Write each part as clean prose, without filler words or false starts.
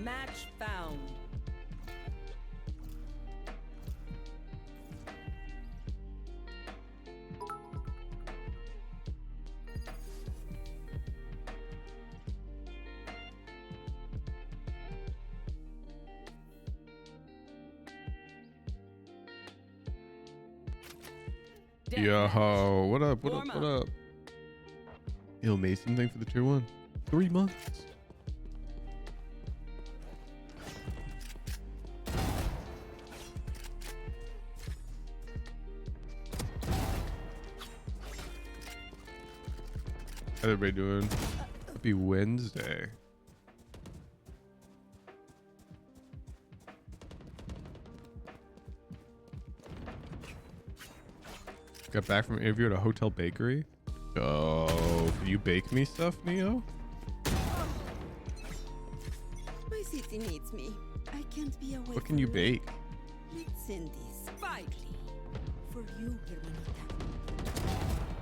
Match found. Yo, what up? What up? What up? Yo, Mason, thanks for the tier 1. 3 months. How's everybody doing? Happy Wednesday. Got back from an interview at a hotel bakery. Oh, can you bake me stuff, Neo? My city needs me. I can't be away. What can you bake? Let's send this quietly. For you, hermanita.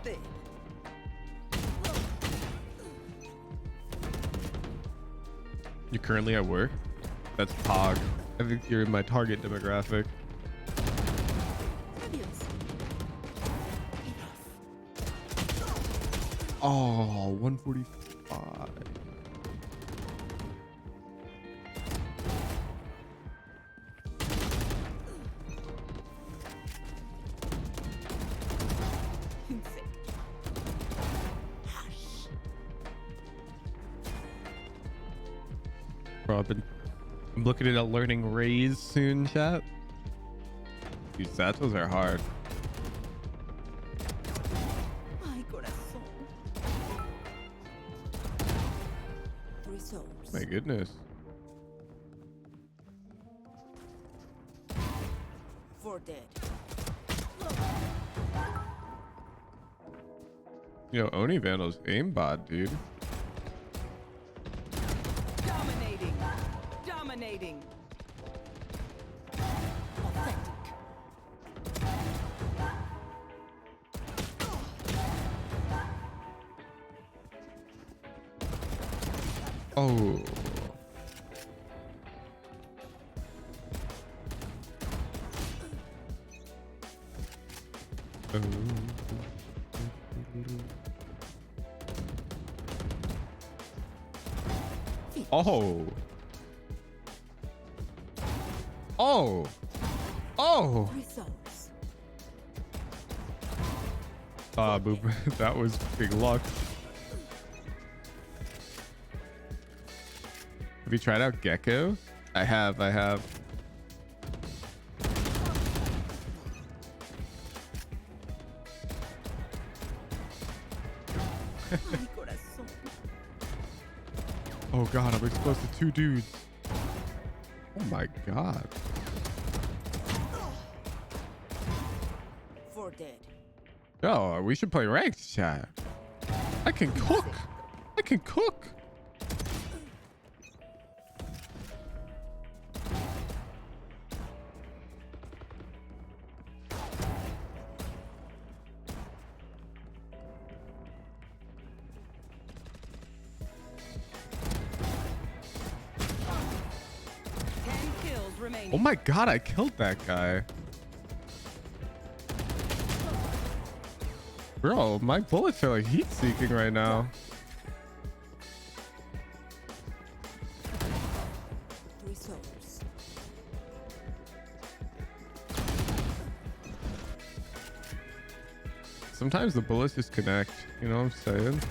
There. You're currently at work? That's Pog. I think you're in my target demographic. Adios. Oh, 145. Bro, I'm looking at learning raise soon, chat. These satchels are hard. My corazón. Resource. My goodness. For dead. Yo, Oni Vandal's aimbot, dude. Dominating. Dominating. Authentic. Oh. Oh. Oh. Oh. Resource. Ah, boop. That was big luck. Have you tried out Gecko? I have. My corazón. Oh god, I'm exposed to 2 dudes. Oh my god. For dead. Yo, we should play ranked, chat. I can cook. I can cook. Remaining. Oh my god, I killed that guy. Bro, my bullets are like heat seeking right now. Resource. Sometimes the bullets just connect, you know what I'm saying?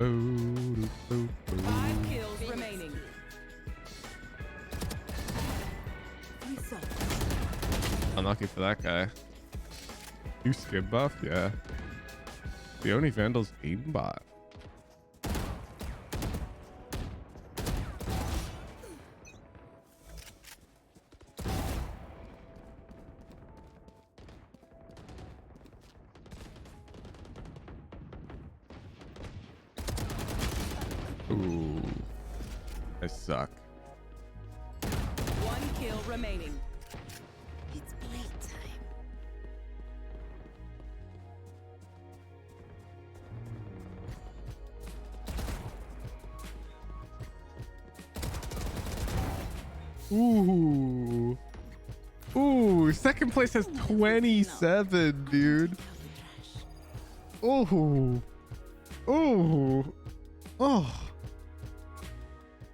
Oh, 5 kills remaining. Resource. unlucky for that guy. You skip buff? Yeah. The only Vandal's aimbot. Ooh, I suck. 1 kill remaining. It's playtime. Ooh. Ooh, second place has 27, dude. Oh. Oh. Oh.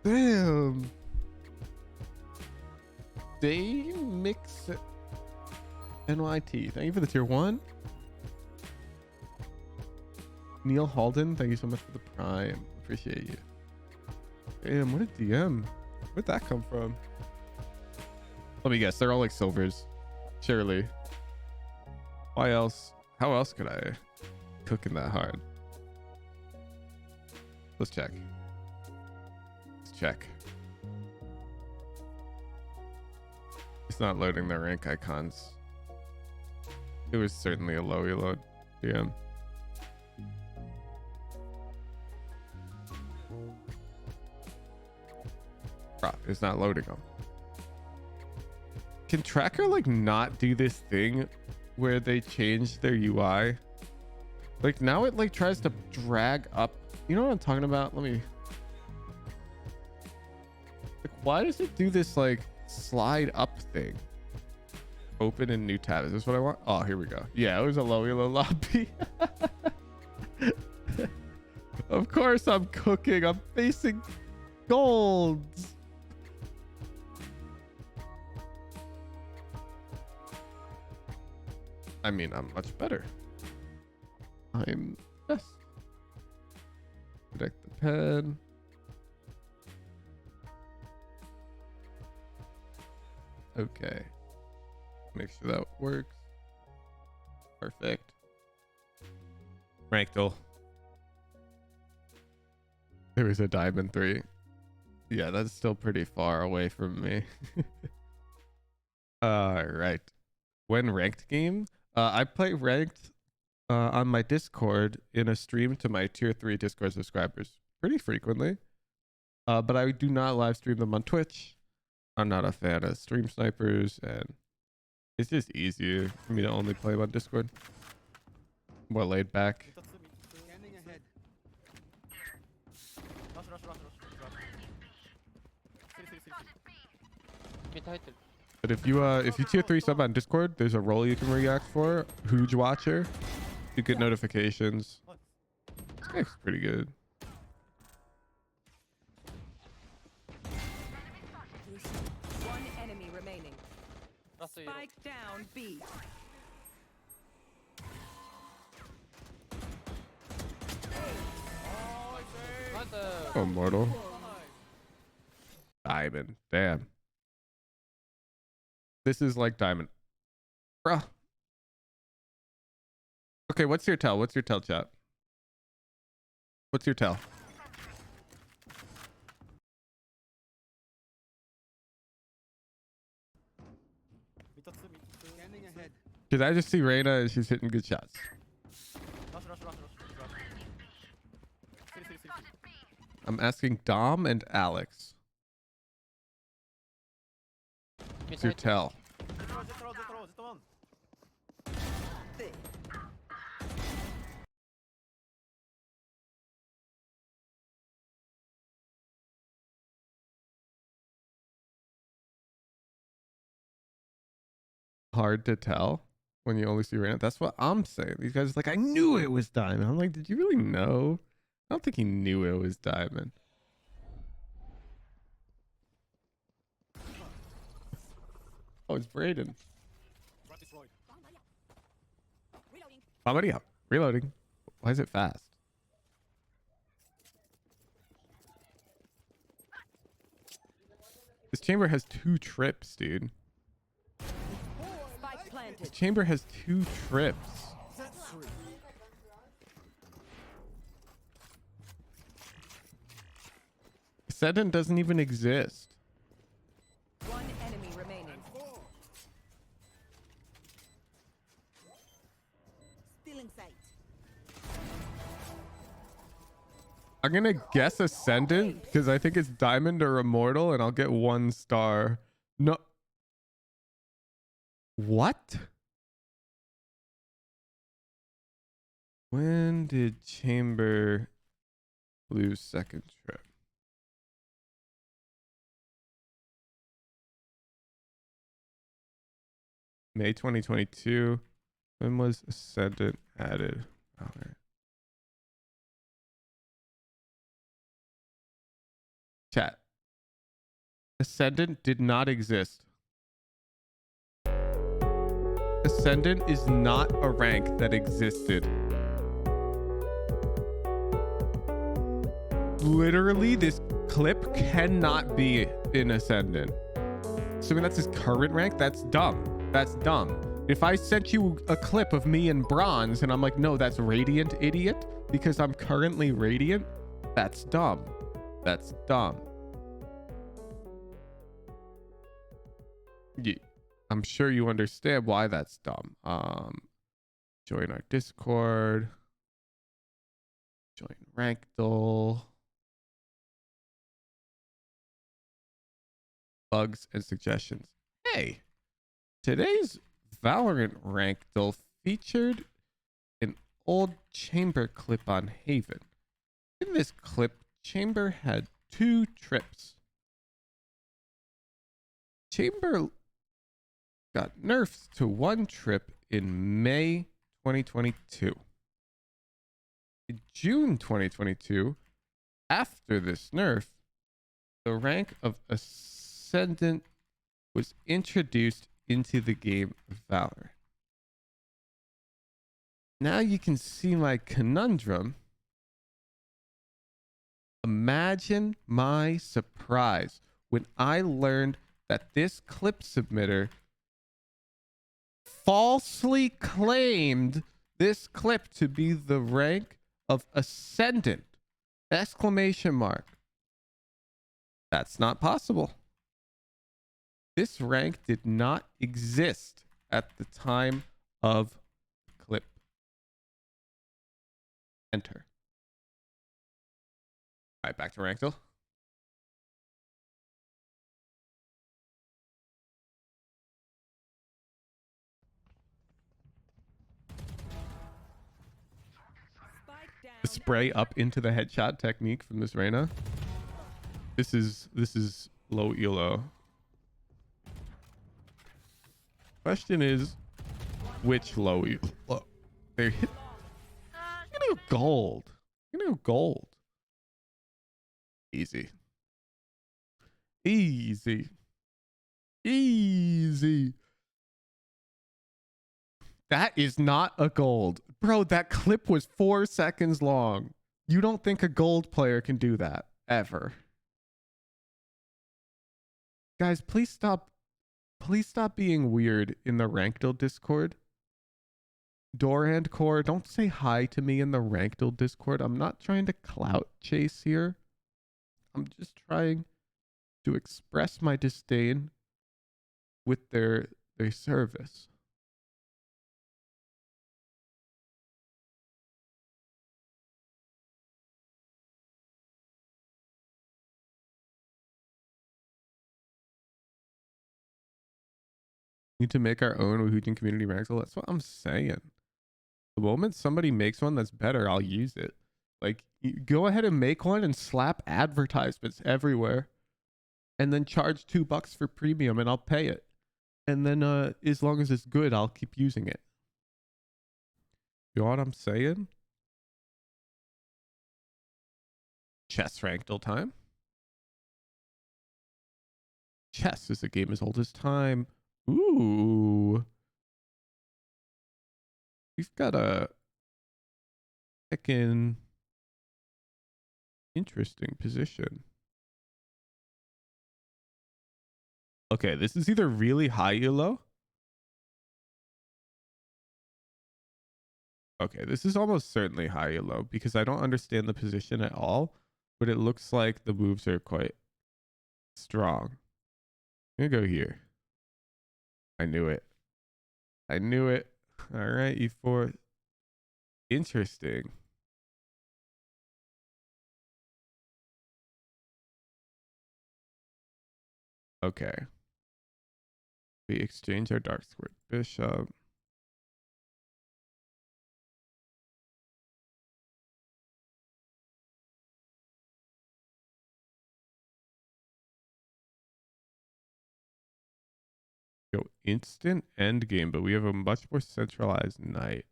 Damn. They mix NYT. Thank you for the tier 1. Neil Halden, thank you so much for the prime. Appreciate you. Damn, what a DM. Where'd that come from? Let me guess, they're all like silvers. Surely. Why else? How else could I cook in that hard? Let's check. Let's check. It's not loading the rank icons. It was certainly a low elo DM. It's not loading them. Can Tracker like not do this thing where they change their UI? Like now it like tries to drag up. You know what I'm talking about? Let me. Like, why does it do this like slide up thing? Open in new tab. Is this what I want? Oh, here we go. Yeah, it was a low elo lobby. Of course I'm cooking. I'm facing golds. I mean, I'm much better. I'm best. Connect the pen. Okay. Make sure that works. Perfect. Rankdle. There was a diamond 3. Yeah, that's still pretty far away from me. All right. When ranked game? I play ranked on my Discord in a stream to my tier 3 Discord subscribers pretty frequently. But I do not live stream them on Twitch. I'm not a fan of stream snipers, and it's just easier for me to only play them on Discord. More laid back. But if you tier 3 sub on Discord, there's a role you can react for. Huge Watcher. You get notifications. This guy's pretty good. One enemy remaining. Spike down B. Oh, mortal. Diamond. Damn. This is like diamond. Bruh. Okay, what's your tell? What's your tell, chat? What's your tell? Because I just see Reyna and she's hitting good shots. I'm asking Dom and Alex. What's your tell? Hard to tell when you only see Reyna. That's what I'm saying. These guys are like, I knew it was diamond. I'm like, did you really know? I don't think he knew it was diamond. Oh, it's Brayden. Somebody up. Reloading. Why is it fast? This chamber has 2 trips, dude. This chamber has 2 trips. Ascendant doesn't even exist. One enemy remaining. Still in sight. I'm gonna guess Ascendant because I think it's Diamond or Immortal, and I'll get 1 star. No. What? When did Chamber lose second trip? May 2022. When was Ascendant added? Valorant. Chat. Ascendant did not exist. Ascendant is not a rank that existed. Literally, this clip cannot be in Ascendant. So that's his current rank. That's dumb. That's dumb. If I sent you a clip of me in bronze and I'm like, no, that's Radiant, idiot, because I'm currently Radiant, that's dumb. That's dumb. Yeah, I'm sure you understand why that's dumb. Join our Discord. Join Rankdle. Bugs and suggestions. Hey, today's Valorant Rankdle featured an old Chamber clip on Haven. In this clip, Chamber had 2 trips. Chamber got nerfed to 1 trip in May 2022. In June 2022, after this nerf, the rank of Ascendant was introduced into the game of Valorant. Now you can see my conundrum. Imagine my surprise when I learned that this clip submitter falsely claimed this clip to be the rank of Ascendant! Exclamation mark. That's not possible. This rank did not exist at the time of the clip. Enter. All right, back to Rankdle. Spike down. The spray up into the headshot technique from this Reyna. This is low elo. Question is, which low elo? They hit. You know, gold. You know, gold. Easy. Easy. Easy. That is not a gold. Bro, that clip was 4 seconds long. You don't think a gold player can do that ever. Guys, please stop being weird in the Rankdle Discord. Dorand Core, don't say hi to me in the Rankdle Discord. I'm not trying to clout chase here. I'm just trying to express my disdain with their service. Need to make our own Wahootin community Rankdle. That's what I'm saying. The moment somebody makes one that's better, I'll use it. Like, go ahead and make one and slap advertisements everywhere, and then charge $2 for premium, and I'll pay it. And then, as long as it's good, I'll keep using it. You know what I'm saying? Chess Rankdle time. Chess is a game as old as time. Ooh. We've got a heckin' interesting position. Okay, this is either really high elo. Okay, this is almost certainly high elo because I don't understand the position at all, but it looks like the moves are quite strong. I'm gonna go here. I knew it. I knew it. All right, E4. Interesting. Okay. We exchange our dark squared bishop. Go instant end game, but we have a much more centralized knight.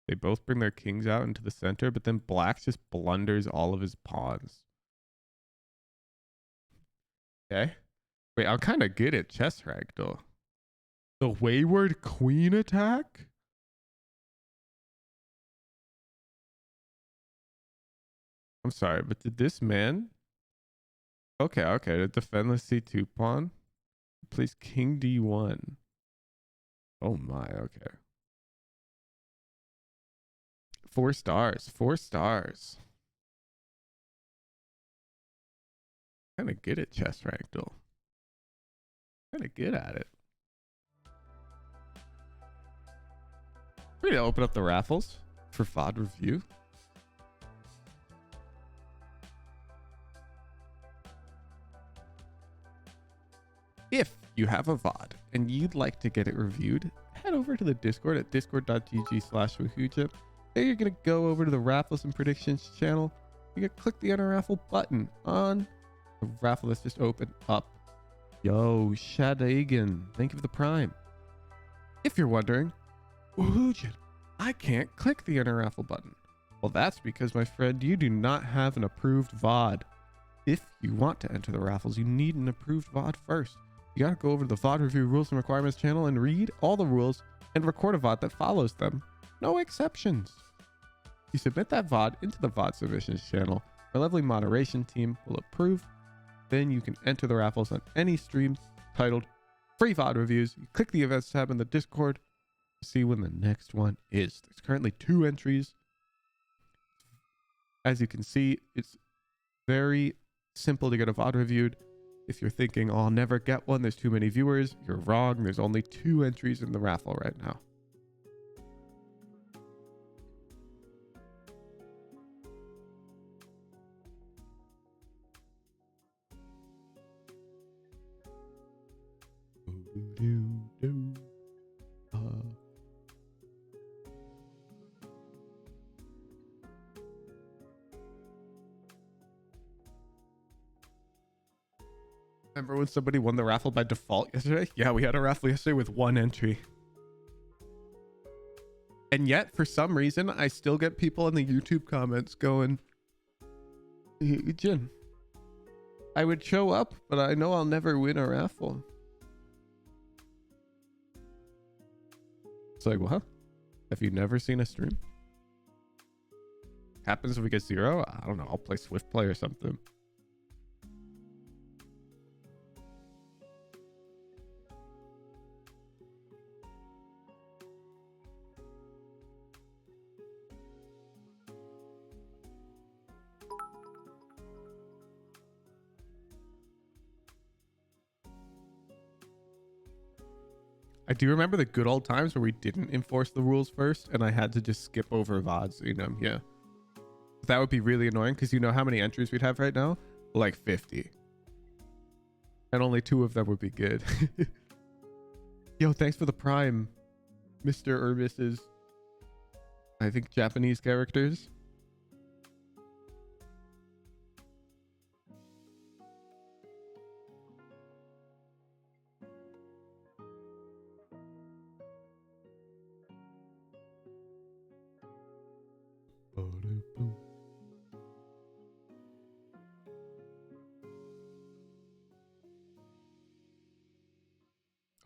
They both bring their kings out into the center, but then black just blunders all of his pawns. Okay. Wait, I'm kind of good at chess Rankdle. The wayward queen attack? I'm sorry, but did this man? Okay, okay. The defenseless C2 pawn. Plays king D1. Oh my, okay. 4 stars. 4 stars. Kind of good at chess Rankdle. Kind of good at it. Ready to open up the raffles for VOD review. If you have a VOD and you'd like to get it reviewed, head over to the Discord at discord.gg/wahooja. There you're going to go over to the Raffles and Predictions channel. You're going to click the enter raffle button on the raffle that's just opened up. Yo, Shadagan, thank you for the prime. If you're wondering, Wahooja, I can't click the enter raffle button. Well, that's because, my friend, you do not have an approved VOD. If you want to enter the raffles, you need an approved VOD first. You gotta go over to the VOD Review Rules and Requirements channel and read all the rules and record a VOD that follows them. No exceptions. You submit that VOD into the VOD submissions channel. Our lovely moderation team will approve. Then you can enter the raffles on any stream titled Free VOD Reviews. You click the events tab in the Discord to see when the next one is. There's currently 2 entries. As you can see, it's very simple to get a VOD reviewed. If you're thinking, oh, I'll never get one, there's too many viewers, you're wrong. There's only 2 entries in the raffle right now. Remember when somebody won the raffle by default yesterday? Yeah, we had a raffle yesterday with 1 entry. And yet, for some reason, I still get people in the YouTube comments going, Jin, I would show up, but I know I'll never win a raffle. It's like, what? Have you never seen a stream? Happens if we get 0? I don't know. I'll play Swift Play or something. I do remember the good old times where we didn't enforce the rules first and I had to just skip over VODs, you know, yeah. That would be really annoying because you know how many entries we'd have right now? Like 50. And only 2 of them would be good. Yo, thanks for the prime, Mr. or Mrs. I think Japanese characters.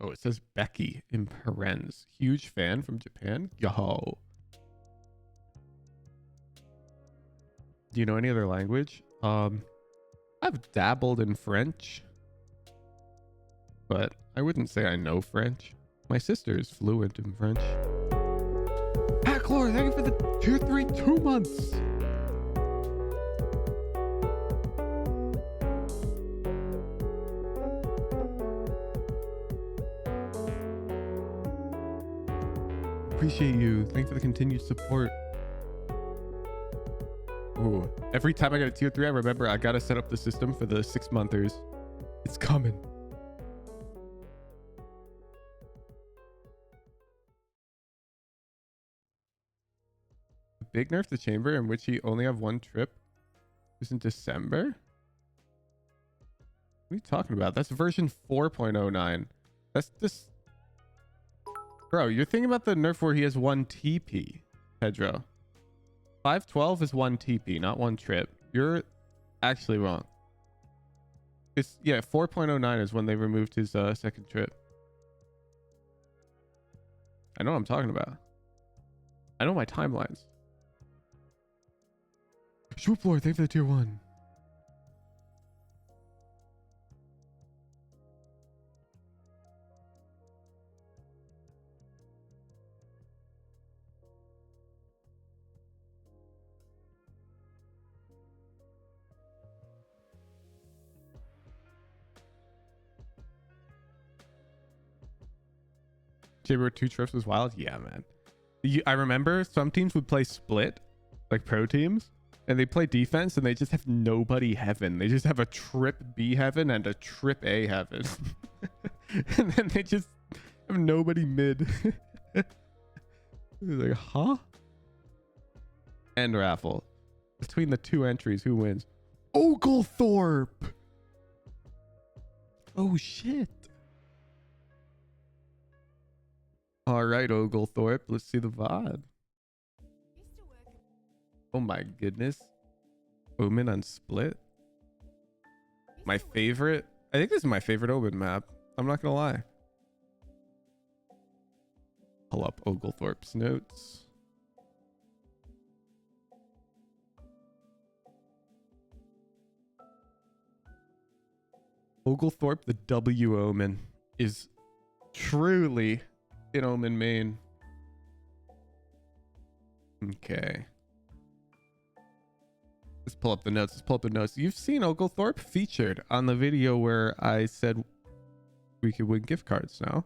Oh, it says Becky in parens. Huge fan from Japan. Yo. Do you know any other language? I've dabbled in French, but I wouldn't say I know French. My sister is fluent in French. Hacklore, thank you for the tier 3 2 months. Appreciate you. Thanks for the continued support. Ooh, every time I get a tier 3, I remember I gotta set up the system for the 6-monthers. It's coming. Big nerf the chamber in which he only have 1 trip was in December. What are you talking about? That's version 4.09. That's just... Bro, you're thinking about the nerf where he has 1 TP, Pedro. 512 is 1 TP, not 1 trip. You're actually wrong. It's, yeah, 4.09 is when they removed his second trip. I know what I'm talking about. I know my timelines. Swoop floor, thank you for the tier 1. Jabber 2 trips was wild. Yeah, man. I remember some teams would play split, like pro teams, and they play defense and they just have nobody heaven. They just have a trip B heaven and a trip A heaven. And then they just have nobody mid. Like, huh? End raffle. Between the 2 entries, who wins? Oglethorpe! Oh, shit. All right, Oglethorpe. Let's see the VOD. Oh my goodness. Omen on split. My favorite. I think this is my favorite Omen map. I'm not gonna lie. Pull up Oglethorpe's notes. Oglethorpe, the W Omen, is truly in Omen main. Okay. Let's pull up the notes. Let's pull up the notes. You've seen Oglethorpe featured on the video where I said we could win gift cards now.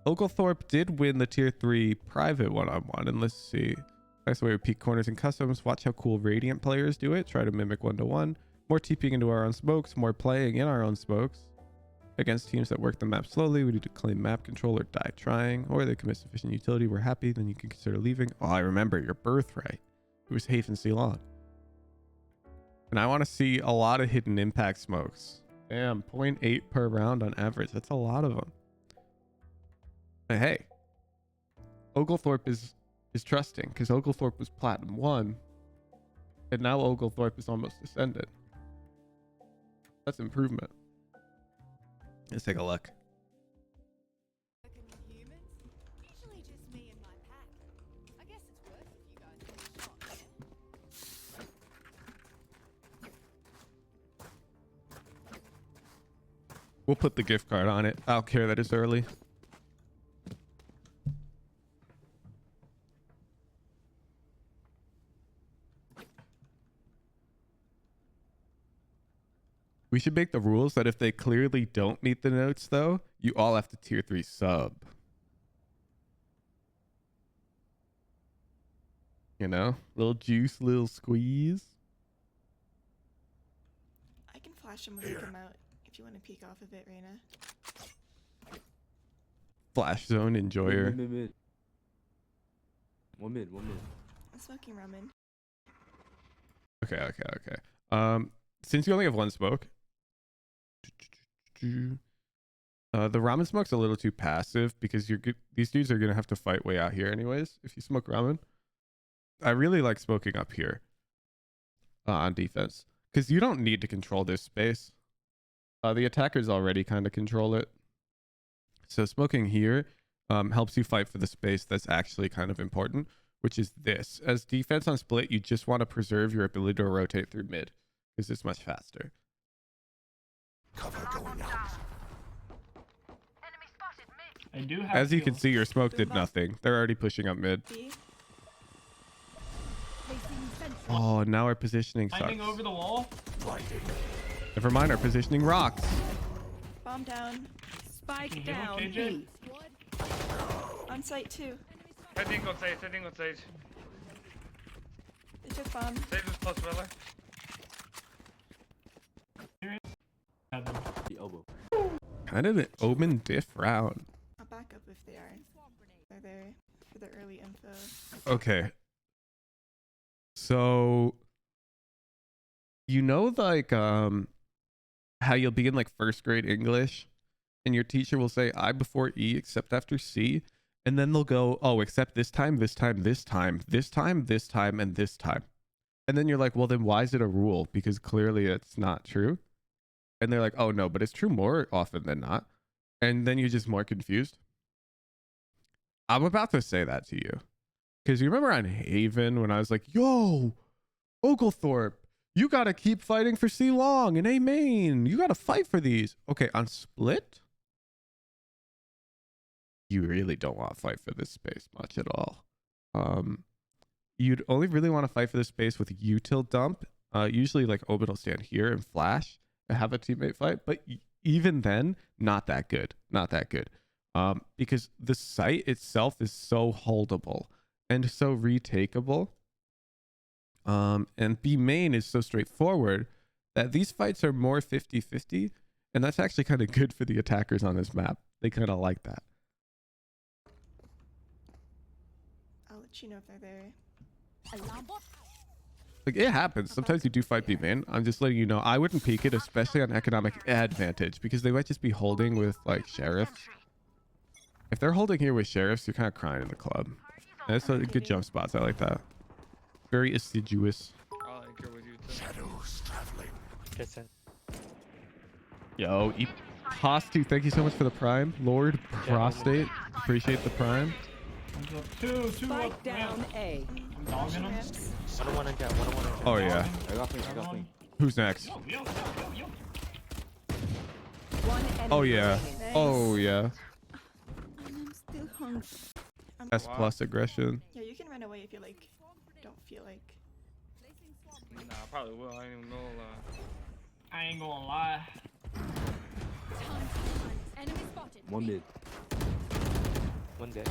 Oglethorpe did win the tier 3 private one-on-one. And let's see. Nice way to peek corners and customs. Watch how cool Radiant players do it. Try to mimic 1-to-1. More TPing into our own smokes. More playing in our own smokes. Against teams that work the map slowly, we need to claim map control or die trying, or they commit sufficient utility. We're happy, then you can consider leaving. Oh, I remember your birthright. It was Hafen Ceylon. And I want to see a lot of hidden impact smokes. Damn, 0.8 per round on average. That's a lot of them. But hey, Oglethorpe is trusting because Oglethorpe was Platinum 1, and now Oglethorpe is almost Ascendant. That's improvement. Let's take a look. We'll put the gift card on it. I don't care that it's early. We should make the rules that if they clearly don't meet the notes, though, you all have to tier 3 sub. You know? Little juice, little squeeze. I can flash them when they come out if you want to peek off of it, Reina. Flash zone enjoyer. Mid. One mid. I'm smoking ramen. Okay. Since you only have 1 smoke, the ramen smoke's a little too passive because these dudes are gonna have to fight way out here anyways. If you smoke ramen, I really like smoking up here on defense because you don't need to control this space. The attackers already kind of control it, so smoking here helps you fight for the space that's actually kind of important, which is this. As defense on split, you just want to preserve your ability to rotate through mid because it's much faster. Cover going out. I do have As you can heal. see, your smoke did nothing. They're already pushing up mid. B. Oh, now our positioning sucks. Climbing over the wall. Never mind, our positioning rocks. Bomb down. Spike Can you heal, down. JJ? On site too. Heading on stage, heading on stage. They took bomb. Stage was close, Weller. Had them. The elbow. Kind of an Omen diff round. I'll back up if they are. They're there for the early info. Okay. So, you know, like, how you'll be in like first grade English and your teacher will say I before E except after C, and then they'll go, oh, except this time, this time, this time, this time, this time, and this time. And then you're like, well, then why is it a rule? Because clearly it's not true. And they're like, oh no, but it's true more often than not. And then you're just more confused. I'm about to say that to you. Because you remember on Haven when I was like, yo, Oglethorpe, you got to keep fighting for C long and A main. You got to fight for these. Okay, on Split, you really don't want to fight for this space much at all. You'd only really want to fight for this space with util dump. Usually like Omen will stand here and flash and have a teammate fight. But even then, not that good. Not that good. Because the site itself is so holdable and so retakeable. And B main is so straightforward that these fights are more 50-50. And that's actually kind of good for the attackers on this map. They kind of like that. I'll let you know if they're there. Like, it happens. Sometimes you do fight B main. I'm just letting you know. I wouldn't peek it, especially on economic advantage, because they might just be holding with like sheriffs. If they're holding here with sheriffs, you're kind of crying in the club. And that's a good jump spots. I like that. Very assiduous. I'll anchor with you too. Shadows traveling. Yo, Hostu, thank you so much for the prime. Lord Prostate, appreciate the prime. One's up. Two Spike up. down A. I'm dogging him. Oh yeah. I got me. Who's next? Yo. One enemy Oh yeah. remaining. Oh yeah. And I'm still hungry. S plus aggression. Yeah, you can run away if you like. Don't feel like. Nah, I probably will. I ain't even know. I ain't gonna lie. Enemy spotted. One mid. One day.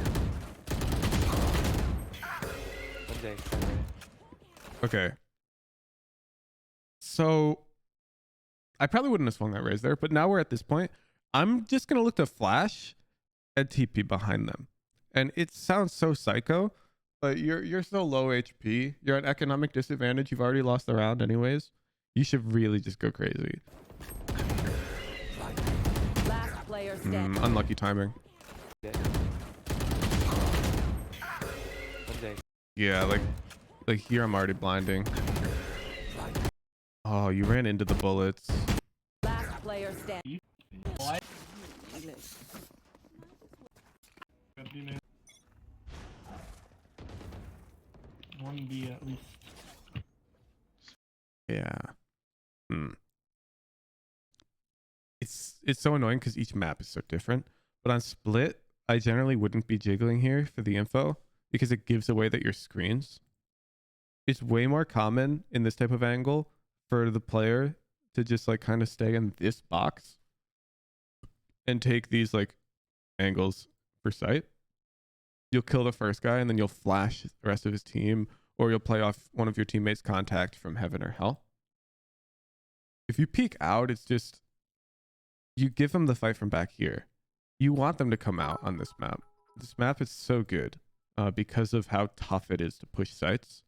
One day. Okay. So I probably wouldn't have swung that raise there, but now we're at this point. I'm just gonna look to flash and TP behind them. And it sounds so psycho, but you're so low HP. You're at economic disadvantage. You've already lost the round anyways. You should really just go crazy. Last player standing. Unlucky timing. One day. Yeah, like here I'm already blinding. Oh, you ran into the bullets. Last player standing. What? Could be mid. One B at least. Yeah. It's so annoying because each map is so different. But on Split, I generally wouldn't be jiggling here for the info because it gives away that your screens. It's way more common in this type of angle for the player to just like kind of stay in this box and take these like angles for sight. You'll kill the first guy and then you'll flash the rest of his team, or you'll play off one of your teammates' contact from heaven or hell. If you peek out, it's just you give them the fight from back here. You want them to come out on this map. This map is so good because of how tough it is to push sites.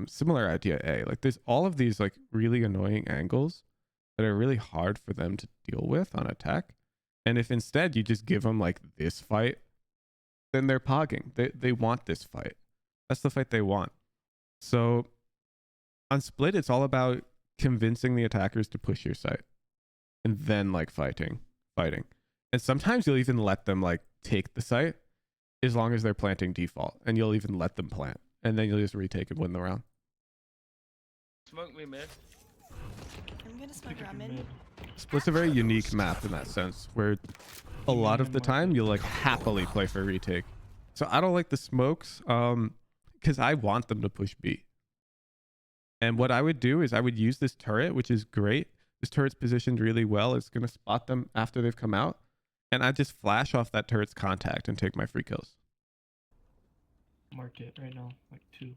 Similar idea A. Like there's all of these like really annoying angles that are really hard for them to deal with on attack. And if instead you just give them like this fight, then they're pogging. They want this fight. That's the fight they want. So on Split, it's all about convincing the attackers to push your site and then like fighting. And sometimes you'll even let them like take the site as long as they're planting default, and you'll even let them plant, and then you'll just retake and win the round. Smoke me mid. I'm gonna smoke Pick up your ramen. mid. Split's a very unique map in that sense, where a lot of the time you'll like happily play for retake. So I don't like the smokes because I want them to push B. And what I would do is I would use this turret, which is great. This turret's positioned really well. It's going to spot them after they've come out. And I just flash off that turret's contact and take my free kills. Mark it right now, like 2.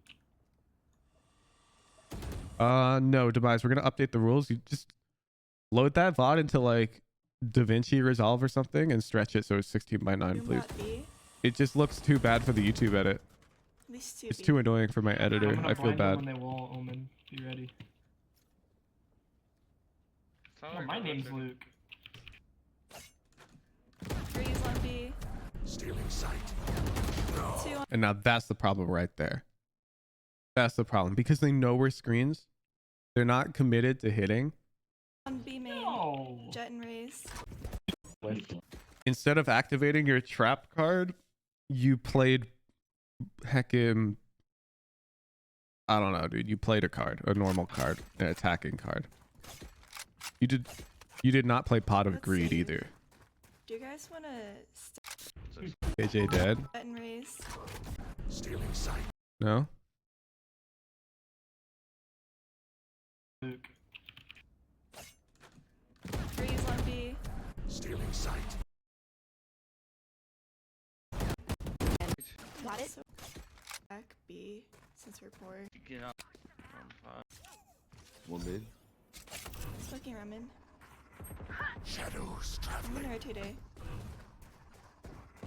No, Demise, we're going to update the rules. You just load that VOD into like DaVinci Resolve or something and stretch it so it's 16:9, Doom please. bot B. It just looks too bad for the YouTube edit. At least 2 It's B. too annoying for my editor. I'm gonna I feel blind them bad. when they wall Omen. Be ready. Sound Oh, like my a name's rotating. Luke. Freeze on B. Stealing sight. 2 on And now that's the problem right there. That's the problem because they know we're screens. They're not committed to hitting. B main. No. Jet and raise. Whiffed. Instead of activating your trap card, you played heckin', I don't know, dude. You played a normal card, an attacking card. You did not play Pot of Let's Greed see. either. Do you guys want to KJ dead? jet and raise? Stealing sight. No? Luke. Freeze on B. Stealing sight. Got it. Back B since we're poor. Get out. One mid. Smoking ramen. Shadows I'm traveling. gonna rotate A.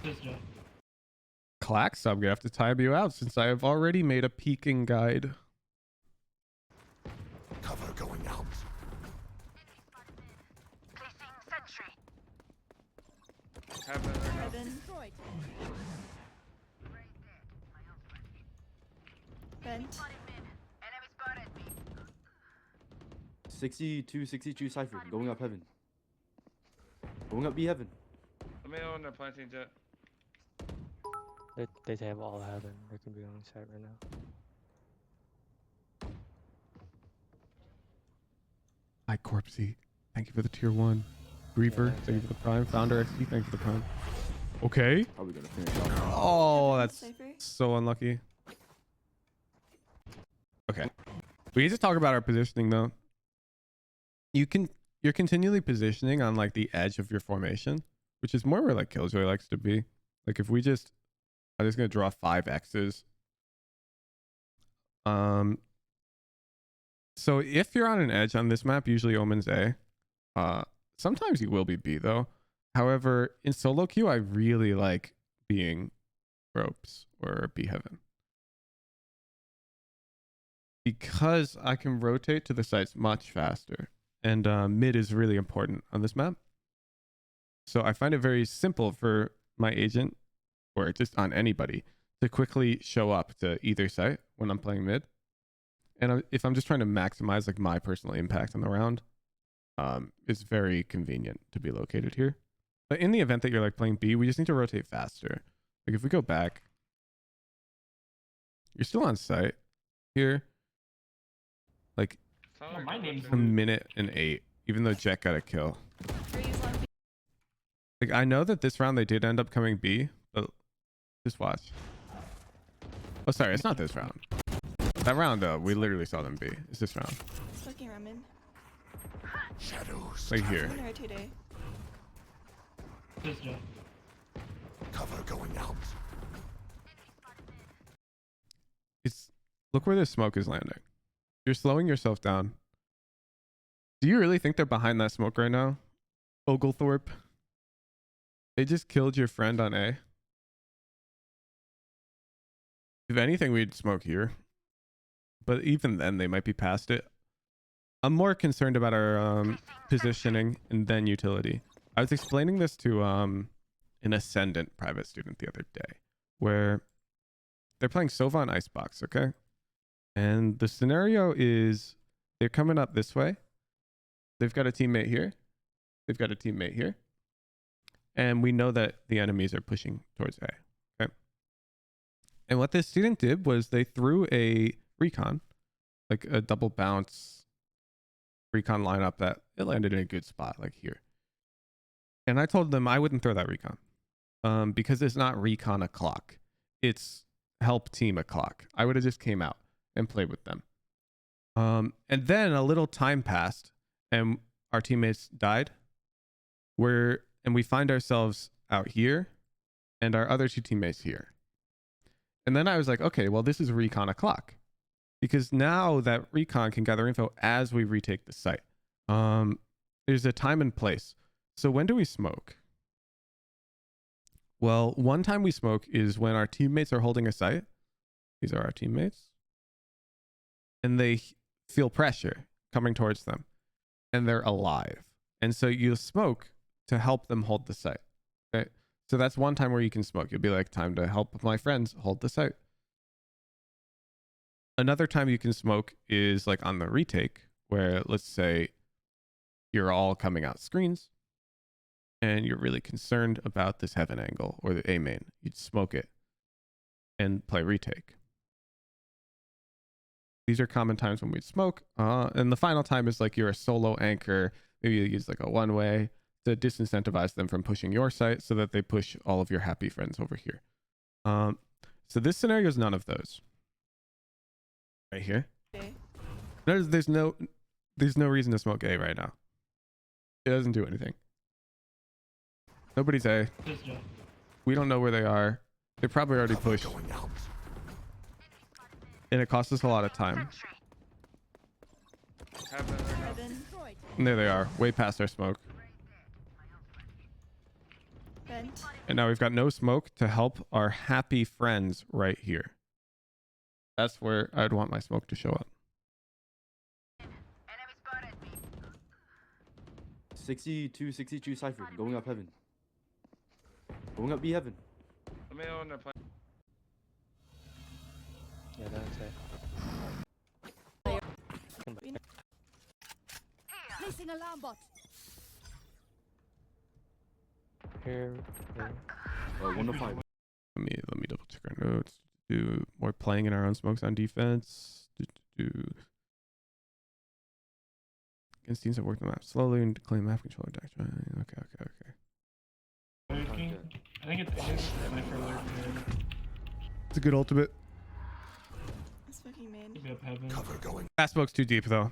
Just Jet. Clax, I'm gonna have to time you out since I have already made a peeking guide. Cover going out. Heaven right now. Heaven. Bent. 62 Cypher. Going up heaven. Going up B heaven. Let me know when they're planting jet. They have all heaven. They can be on site right now. Hi, Corpsey. Thank you for the tier 1. Griever, Yeah, thank you for the prime. Founder XP, thank you for the prime. Okay. Probably gonna finish off. Oh, Heaven, that's Cypher. so unlucky. Okay. We need to talk about our positioning though. You're continually positioning on like the edge of your formation, which is more where like Killjoy likes to be. Like if I'm just gonna draw 5 X's. So if you're on an edge on this map, usually Omen's A. Sometimes you will be B though. However, in solo queue, I really like being ropes or B heaven. Because I can rotate to the sites much faster. And mid is really important on this map. So I find it very simple for my agent, or just on anybody, to quickly show up to either site when I'm playing mid. And if I'm just trying to maximize like my personal impact on the round, it's very convenient to be located here. But in the event that you're like playing B, we just need to rotate faster. Like if we go back, you're still on site here. Like Sound Oh, like my a name's a rotating. minute and 8, even though Jet got a kill. Freeze on B. Like I know that this round they did end up coming B, but just watch. Oh, sorry, it's not this round. That round, we literally saw them B. It's this round. Smoking ramen. Shadows. Like here. I'm gonna rotate A. Just Jet. Cover going out. It's look where this smoke is landing. You're slowing yourself down. Do you really think they're behind that smoke right now? Oglethorpe. They just killed your friend on A. If anything, we'd smoke here. But even then, they might be past it. I'm more concerned about our positioning and then utility. I was explaining this to an Ascendant private student the other day, where they're playing Sova and Icebox, okay? And the scenario is they're coming up this way. They've got a teammate here. They've got a teammate here. And we know that the enemies are pushing towards A, okay? And what this student did was they threw a recon, like a double bounce recon lineup that it landed in a good spot, like here. And I told them I wouldn't throw that recon because it's not recon o'clock. It's help team o'clock. I would have just came out and played with them. And then a little time passed and our teammates died. And we find ourselves out here and our other 2 teammates here. And then I was like, okay, well, this is recon o'clock. Because now that recon can gather info as we retake the site. There's a time and place. So when do we smoke? Well, one time we smoke is when our teammates are holding a site. These are our teammates. And they feel pressure coming towards them. And they're alive. And so you smoke to help them hold the site. Okay. So that's one time where you can smoke. You'll be like, time to help my friends hold the site. Another time you can smoke is like on the retake, where let's say you're all coming out screens and you're really concerned about this heaven angle or the A main. You'd smoke it and play retake. These are common times when we'd smoke. And the final time is like you're a solo anchor. Maybe you use like a one-way to disincentivize them from pushing your site so that they push all of your happy friends over here. So this scenario is none of those. Right here. Okay. There's no reason to smoke A right now. It doesn't do anything. Nobody's A. This Jet. We don't know where they are. They're probably already Cover pushed. going out. And it costs us a lot of time. Heaven or no? Heaven. And there they are, way past our smoke. Vent. And now we've got no smoke to help our happy friends right here. That's where I'd want my smoke to show up. 62 Cypher. Going up heaven. Going up B heaven. Let me know when they're playing. Yeah, that's it. Placing alarm bot. Here. Here. 1 to 5. Let me double check our notes. Do more playing in our own smokes on defense. Against teams that work the map slowly and claim map control deck. Okay. Lurking. I think it's A. Sniper lurking. It's a good ultimate. Smoking main. Maybe up heaven. Cover going. That smoke's too deep though.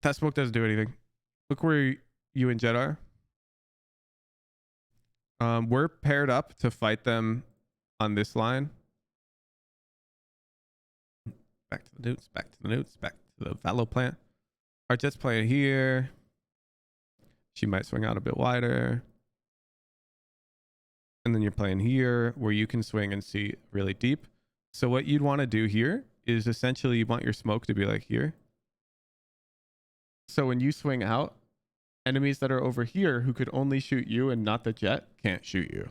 That smoke doesn't do anything. Look where you and Jet are. We're paired up to fight them on this line. Back to the newts, back to the fallow plant. Our Jet's playing here. She might swing out a bit wider. And then you're playing here where you can swing and see really deep. So what you'd want to do here is essentially you want your smoke to be like here. So when you swing out, enemies that are over here who could only shoot you and not the Jet can't shoot you.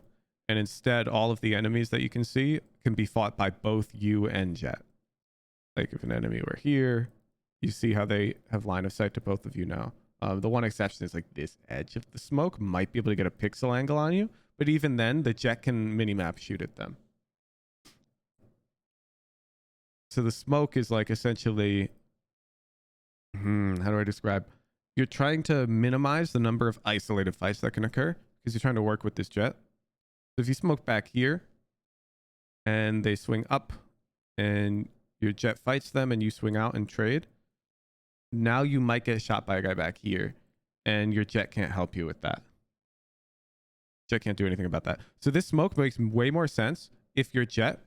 And instead, all of the enemies that you can see can be fought by both you and Jet. Like if an enemy were here, you see how they have line of sight to both of you now. The one exception is like this edge of the smoke might be able to get a pixel angle on you. But even then, the Jet can minimap shoot at them. So the smoke is like essentially, how do I describe? You're trying to minimize the number of isolated fights that can occur because you're trying to work with this Jet. So if you smoke back here and they swing up and your Jet fights them and you swing out and trade, now you might get shot by a guy back here and your Jet can't help you with that. Jet can't do anything about that. So this smoke makes way more sense if your Jet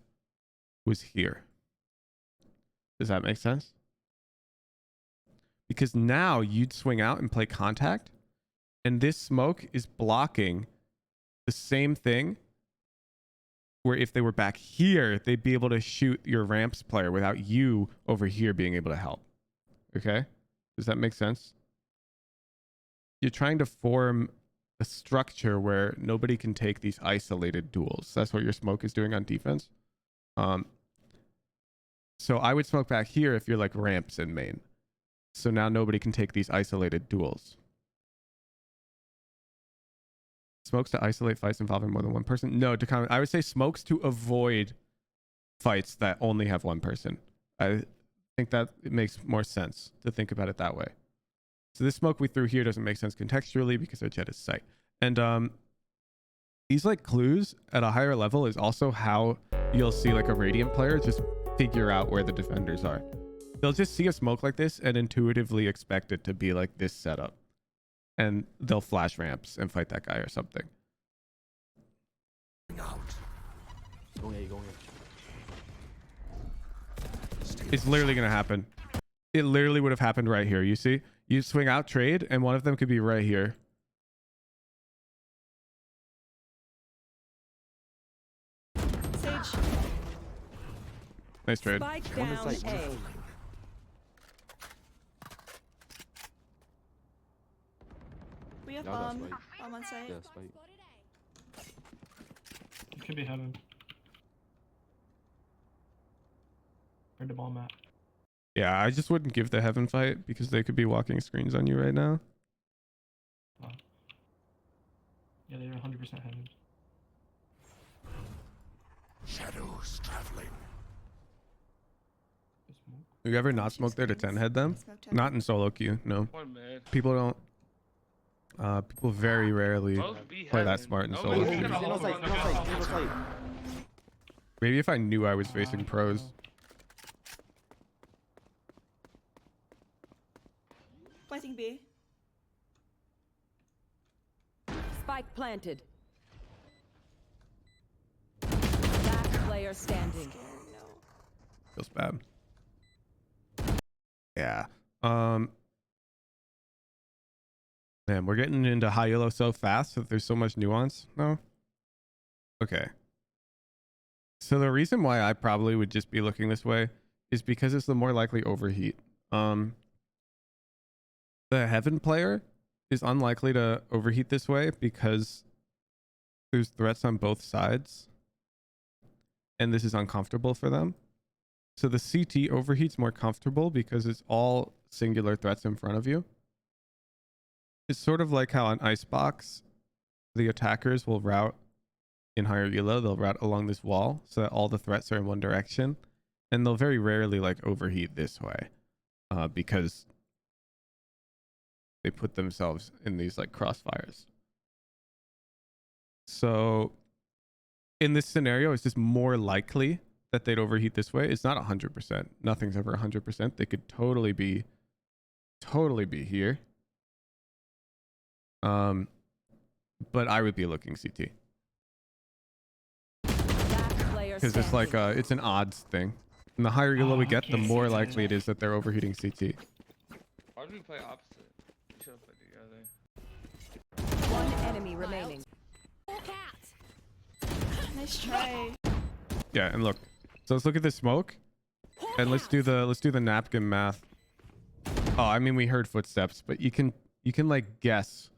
was here. Does that make sense? Because now you'd swing out and play contact, and this smoke is blocking the same thing where if they were back here, they'd be able to shoot your ramps player without you over here being able to help. Okay? Does that make sense? You're trying to form a structure where nobody can take these isolated duels. That's what your smoke is doing on defense. So I would smoke back here if you're like ramps in main. So now nobody can take these isolated duels. Smokes to isolate fights involving more than one person? No, to comment. I would say smokes to avoid fights that only have one person. I think that it makes more sense to think about it that way. So this smoke we threw here doesn't make sense contextually because our Jet is sight. And these like clues at a higher level is also how you'll see like a Radiant player just figure out where the defenders are. They'll just see a smoke like this and intuitively expect it to be like this setup. And they'll flash ramps and fight that guy or something. Out. Going A. It's literally going to happen. It literally would have happened right here. You see? You swing out, trade, and one of them could be right here. Sage. Nice trade. Spike One is down like- A. We have Y'all got bomb. spike. Bomb on site. Yeah, spike. It could be heaven. Where'd the bomb at? Yeah, I just wouldn't give the heaven fight because they could be walking screens on you right now. Oh. Yeah, they're 100% heaven. Shadows traveling. Good smoke. You ever not smoke there to 10 head them? Smoked him. Not in solo queue, no. One mid. People don't. People very rarely Both B play that heaven. smart in Oh, solo he's queue. gonna Stay on hold site, on. stay on site, stay on site. Maybe if I knew I was facing pros. Planting B. Spike planted. Last player standing. No. Feels bad. Yeah. Man, we're getting into high yellow so fast that there's so much nuance. No? Okay. So the reason why I probably would just be looking this way is because it's the more likely overheat. The heaven player is unlikely to overheat this way because there's threats on both sides. And this is uncomfortable for them. So the CT overheat's more comfortable because it's all singular threats in front of you. It's sort of like how on Icebox, the attackers will route in higher elo. They'll route along this wall so that all the threats are in one direction. And they'll very rarely like overheat this way because they put themselves in these like crossfires. So in this scenario, it's just more likely that they'd overheat this way. It's not 100%. Nothing's ever 100%. They could totally be here. But I would be looking CT Last player because it's like standing. it's an odds thing. And the higher yellow we get, the Okay, more CT. likely it is that they're overheating CT. Why did we play opposite? We should have played together. One enemy remaining. Nice try. Yeah, and look. So let's look at this smoke, and let's do the napkin math. Oh, I mean we heard footsteps, but you can like guess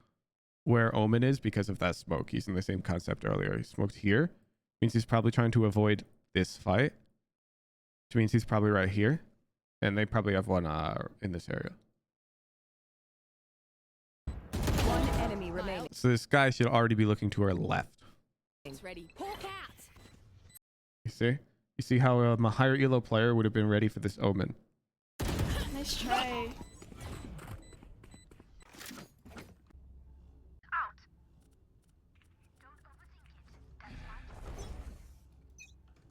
where Omen is because of that smoke. He's in the same concept earlier. He smoked here, means he's probably trying to avoid this fight, which means he's probably right here, and they probably have one in this area. One enemy remaining. So this guy should already be looking to our left. Ready. You see? You see how a higher elo player would have been ready for this Omen. Nice try.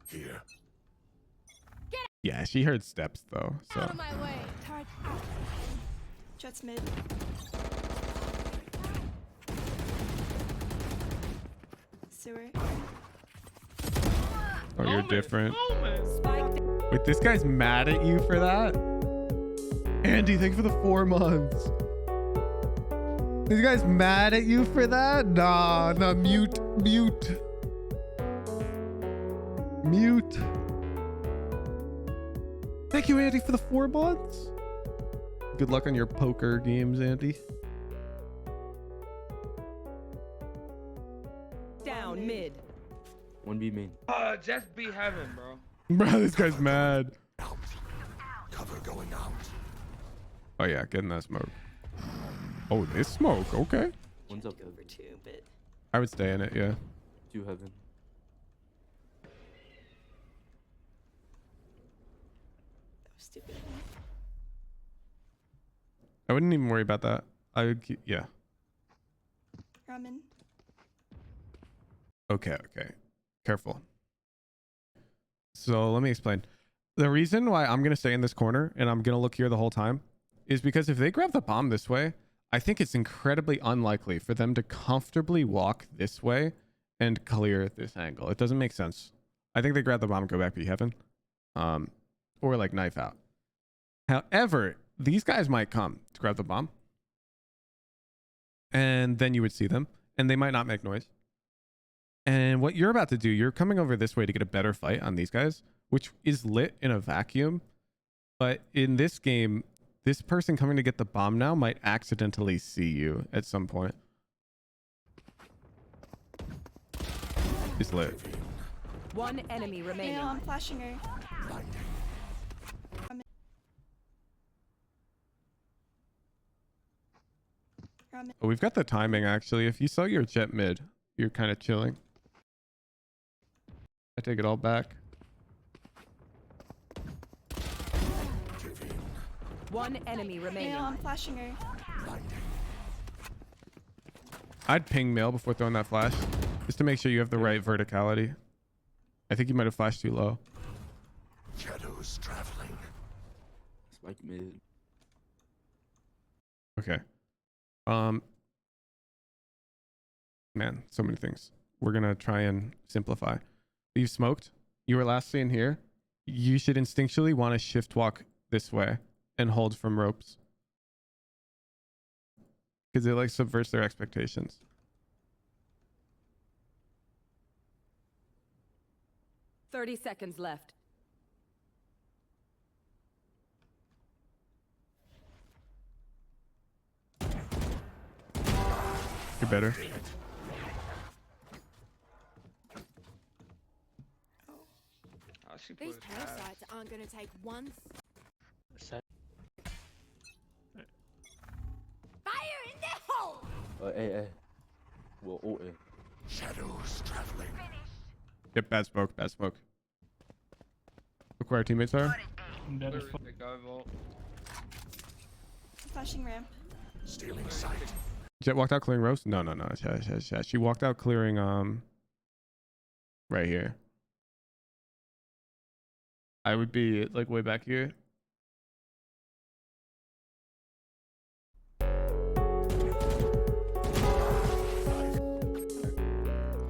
Here. Yeah, she heard steps though. So Tower. Jet's mid. Sewer. oh, you're Omen, different. Omen. Spike Wait, this guy's mad at you for that? Andy, thank you for the 4 months. This guy's mad at you for that? Nah, mute. Thank you, Andy, for the 4 months. Good luck on your poker games, Andy. down mid. 1B main. Just be heaven, bro. Bro, this guy's mad. Out. Cover going out. Oh yeah, get in that smoke. Oh, this smoke, okay. One's up Go heaven. for two, but I would stay in it, yeah. 2 heaven. that was stupid. I wouldn't even worry about that. I would keep, yeah. Ramen. Okay. Careful. So let me explain. The reason why I'm going to stay in this corner and I'm going to look here the whole time is because if they grab the bomb this way, I think it's incredibly unlikely for them to comfortably walk this way and clear this angle. It doesn't make sense. I think they grab the bomb and go back B heaven. Or like knife out. However, these guys might come to grab the bomb. And then you would see them. And they might not make noise. And what you're about to do, you're coming over this way to get a better fight on these guys, which is lit in a vacuum. But in this game, this person coming to get the bomb now might accidentally see you at some point. is lit. One enemy remaining. No, I'm flashing her. Oh, we've got the timing actually. If you saw your jet mid, you're kind of chilling. I take it all back. One enemy remaining. No, I'm flashing her. I'd ping mail before throwing that flash, just to make sure you have the right verticality. I think you might have flashed too low. Shadows traveling. Spike mid. Okay. Man, so many things. We're gonna try and simplify. You smoked. You were last seen here. You should instinctually want to shift walk this way and hold from ropes, because it like subverts their expectations. Thirty seconds left. You're better. Oh, she These put it fast. parasites aren't going to take one. Set. Fire in the hole! Hey. Well, ult A. Shadows traveling. Yep, bad smoke, bad smoke. Look where our teammates are. I'm dead as Clear fuck. the guy vault. Flashing ramp. Stealing sight. Jet walked out clearing roast. No. She walked out clearing right here. I would be like way back here.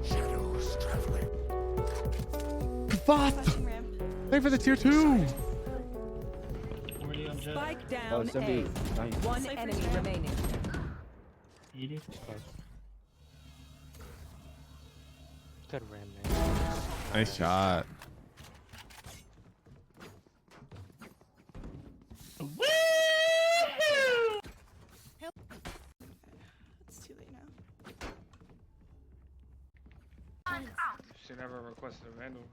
Shadows traveling. What? Flashing ramp. Thank for the tier 2. 40 on jet. Spike down A. 78. Nice. One Cypher's enemy ramp. remaining. 80. Good ram, man. Nice shot. It's too late now. She never requested a Rankdle.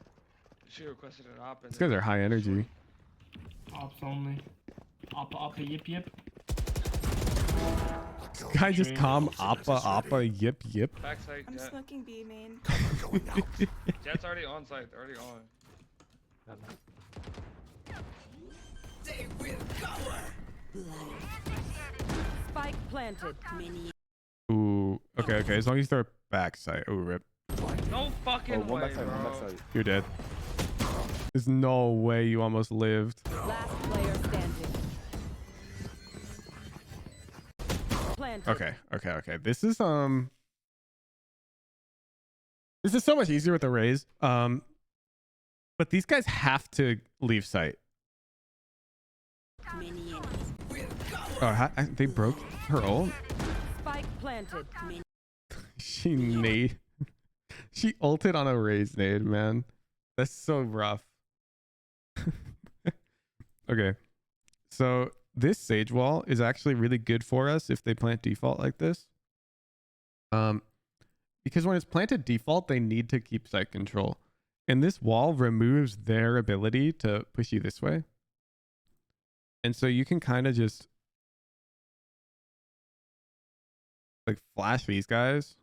She requested an op. These guys are high energy. Ops only. Oppa, yip, yip. This guy just calm appa yip. Backside I'm jet. smoking B main. Going out. Jet's already on site. Already on. Spike planted. Ooh, okay. As long as you throw it backside. Ooh, rip. No fucking Oh, one way, backside, bro. one backside. You're dead. There's no way you almost lived. Last player standing. Planted. Okay. This is so much easier with the raise. But these guys have to leave sight. Oh, they broke her ult. Spike planted. She ulted on a raise nade, man. That's so rough. Okay, so this sage wall is actually really good for us if they plant default like this. Because when it's planted default, they need to keep site control, and this wall removes their ability to push you this way. And so you can kind of just like flash these guys,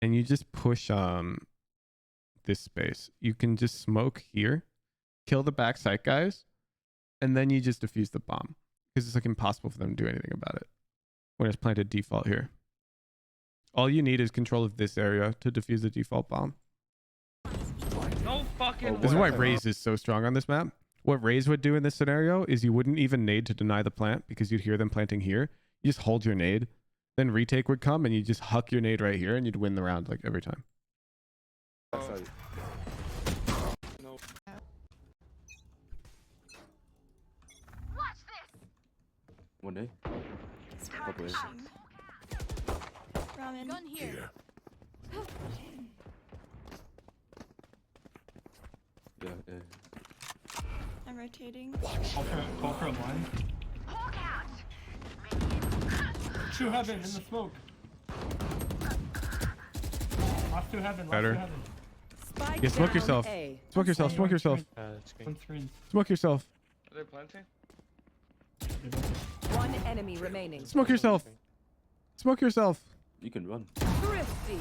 and you just push this space. You can just smoke here, kill the backside guys, and then you just defuse the bomb, because it's like impossible for them to do anything about it when it's planted default here. All you need is control of this area to defuse the default bomb. No fucking way. This is why Wow. Raze is so strong on this map. What Raze would do in this scenario is you wouldn't even nade to deny the plant, because you'd hear them planting here. You just hold your nade, then retake would come, and you just huck your nade right here, and you'd win the round like every time. Backside. No. One day. Couple A. Ramen. Gun here. Here. Yeah. I'm rotating. Call for a blind. True heaven in the smoke. to heaven. Better. Last to heaven. Spike Yeah, smoke down yourself. A. Smoke yourself. Smoke yourself. Screen. One screen. Smoke yourself. Are they planting? One enemy remaining. Smoke yourself. Smoke yourself. You can run. Thrifty.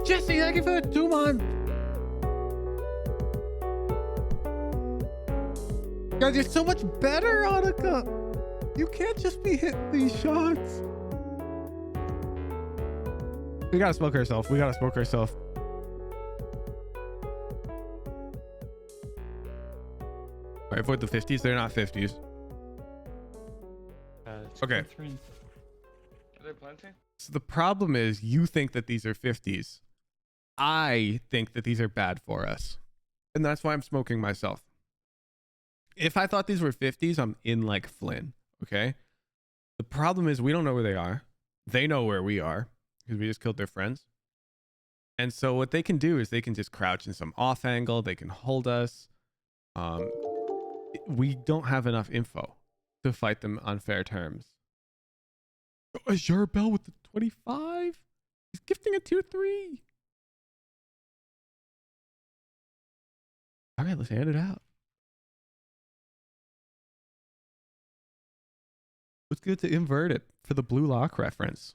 Jesse, thank you for the 2 months. Guys, you're so much better, Annika. You can't just be hitting these shots. We gotta smoke ourselves. We gotta smoke ourselves. Alright, avoid the 50s. They're not 50s. Okay. One screen. Are they planting? So the problem is you think that these are 50s. I think that these are bad for us. And that's why I'm smoking myself. If I thought these were 50s, I'm in like Flynn. Okay. The problem is we don't know where they are. They know where we are because we just killed their friends. And so what they can do is they can just crouch in some off angle. They can hold us. We don't have enough info to fight them on fair terms. Azure Bell with the 25. He's gifting a 2-3. All right, let's hand it out. Let's get to invert it for the blue lock reference.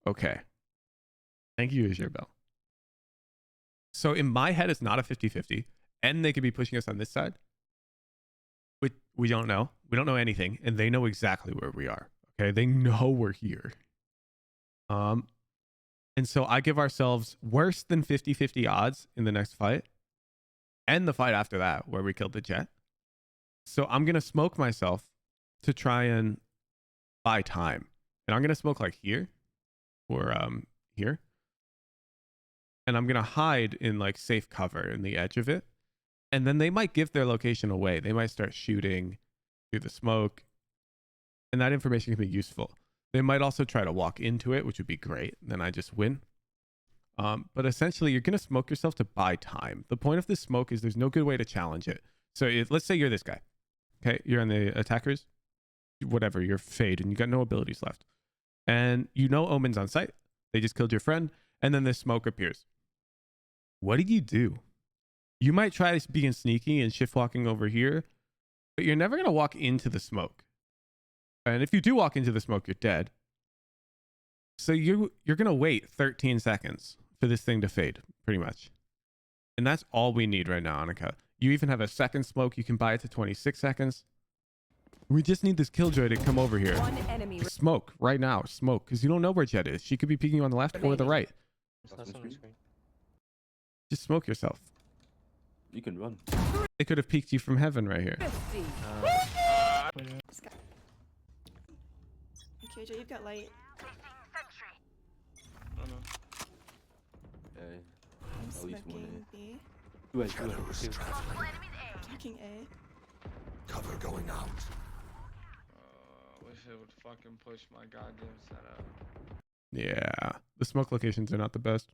Okay. Thank you, Azure Bell. So in my head, it's not a 50-50. And they could be pushing us on this side. We don't know. We don't know anything. And they know exactly where we are. Okay. They know we're here. And so I give ourselves worse than 50-50 odds in the next fight. And the fight after that, where we killed the Jet. So I'm going to smoke myself to try and buy time. And I'm going to smoke like here or here. And I'm going to hide in like safe cover in the edge of it. And then they might give their location away. They might start shooting through the smoke. And that information can be useful. They might also try to walk into it, which would be great. Then I just win. But essentially, you're going to smoke yourself to buy time. The point of this smoke is there's no good way to challenge it. So let's say you're this guy. Okay, you're on the attackers. Whatever, you're Fade and you got no abilities left. And you know Omen's on site. They just killed your friend. And then this smoke appears. What do? You might try being sneaky and shift walking over here, but you're never going to walk into the smoke. And if you do walk into the smoke, you're dead. So you're going to wait 13 seconds for this thing to fade, pretty much. And that's all we need right now, Annika. You even have a second smoke. You can buy it to 26 seconds. We just need this Killjoy to come over here. One enemy. Smoke right now. Smoke. Because you don't know where Jet is. She could be peeking you on the left or the right. Just smoke yourself. You can run. They could have peeked you from heaven right here. 50. Okay, Joe, you've got light. Oh no. A. I'm At least one smoking A. B. Two A. Shadows traveling. Talking A. Cover going out. Wish it would fucking push my goddamn setup. Yeah. The smoke locations are not the best.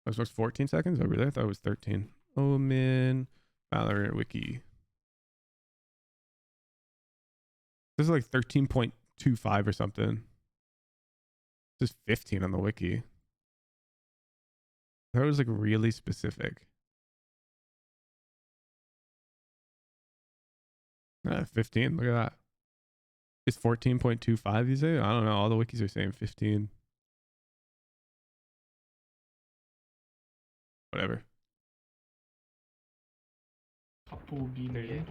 I was 14 seconds over there. I thought it was 13. Omen. Valorant Wiki. This is like 13.25 or something. This is 15 on the wiki. That was like really specific. 15. Look at that. It's 14.25, you say? I don't know. All the wikis are saying 15. Whatever. Top will be there.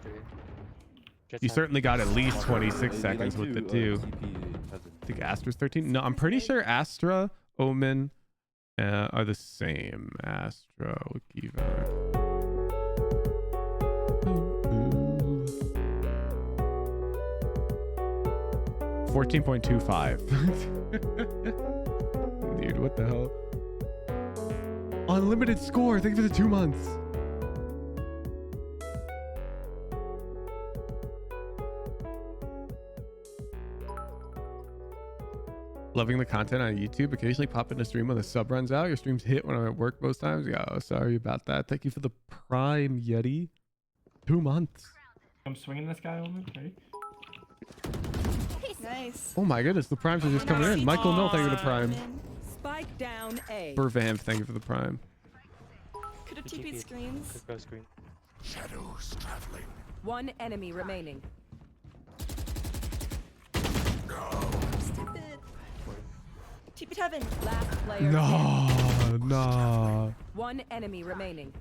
You certainly got at least 26 seconds with the 2. I think Astra's 13. No, I'm pretty sure Astra, Omen are the same. Astra, Wiki, Valor. 14.25. Dude, what the hell? Unlimited score. Thank you for the 2 months. Loving the content on YouTube. Occasionally pop in a stream when the sub runs out. Your streams hit when I'm at work most times. Yeah, sorry about that. Thank you for the Prime Yeti. 2 months. I'm swinging this guy Omen. Ready? Nice. Oh my goodness, the primes are just coming in. Michael Mill, thank you for the prime. Spike down A. Burvam, thank you for the prime. Could have TP. TP'd screens. Could go screen. Shadows traveling. One enemy remaining. Stupid. TP'd heaven. Last player. No. One enemy remaining.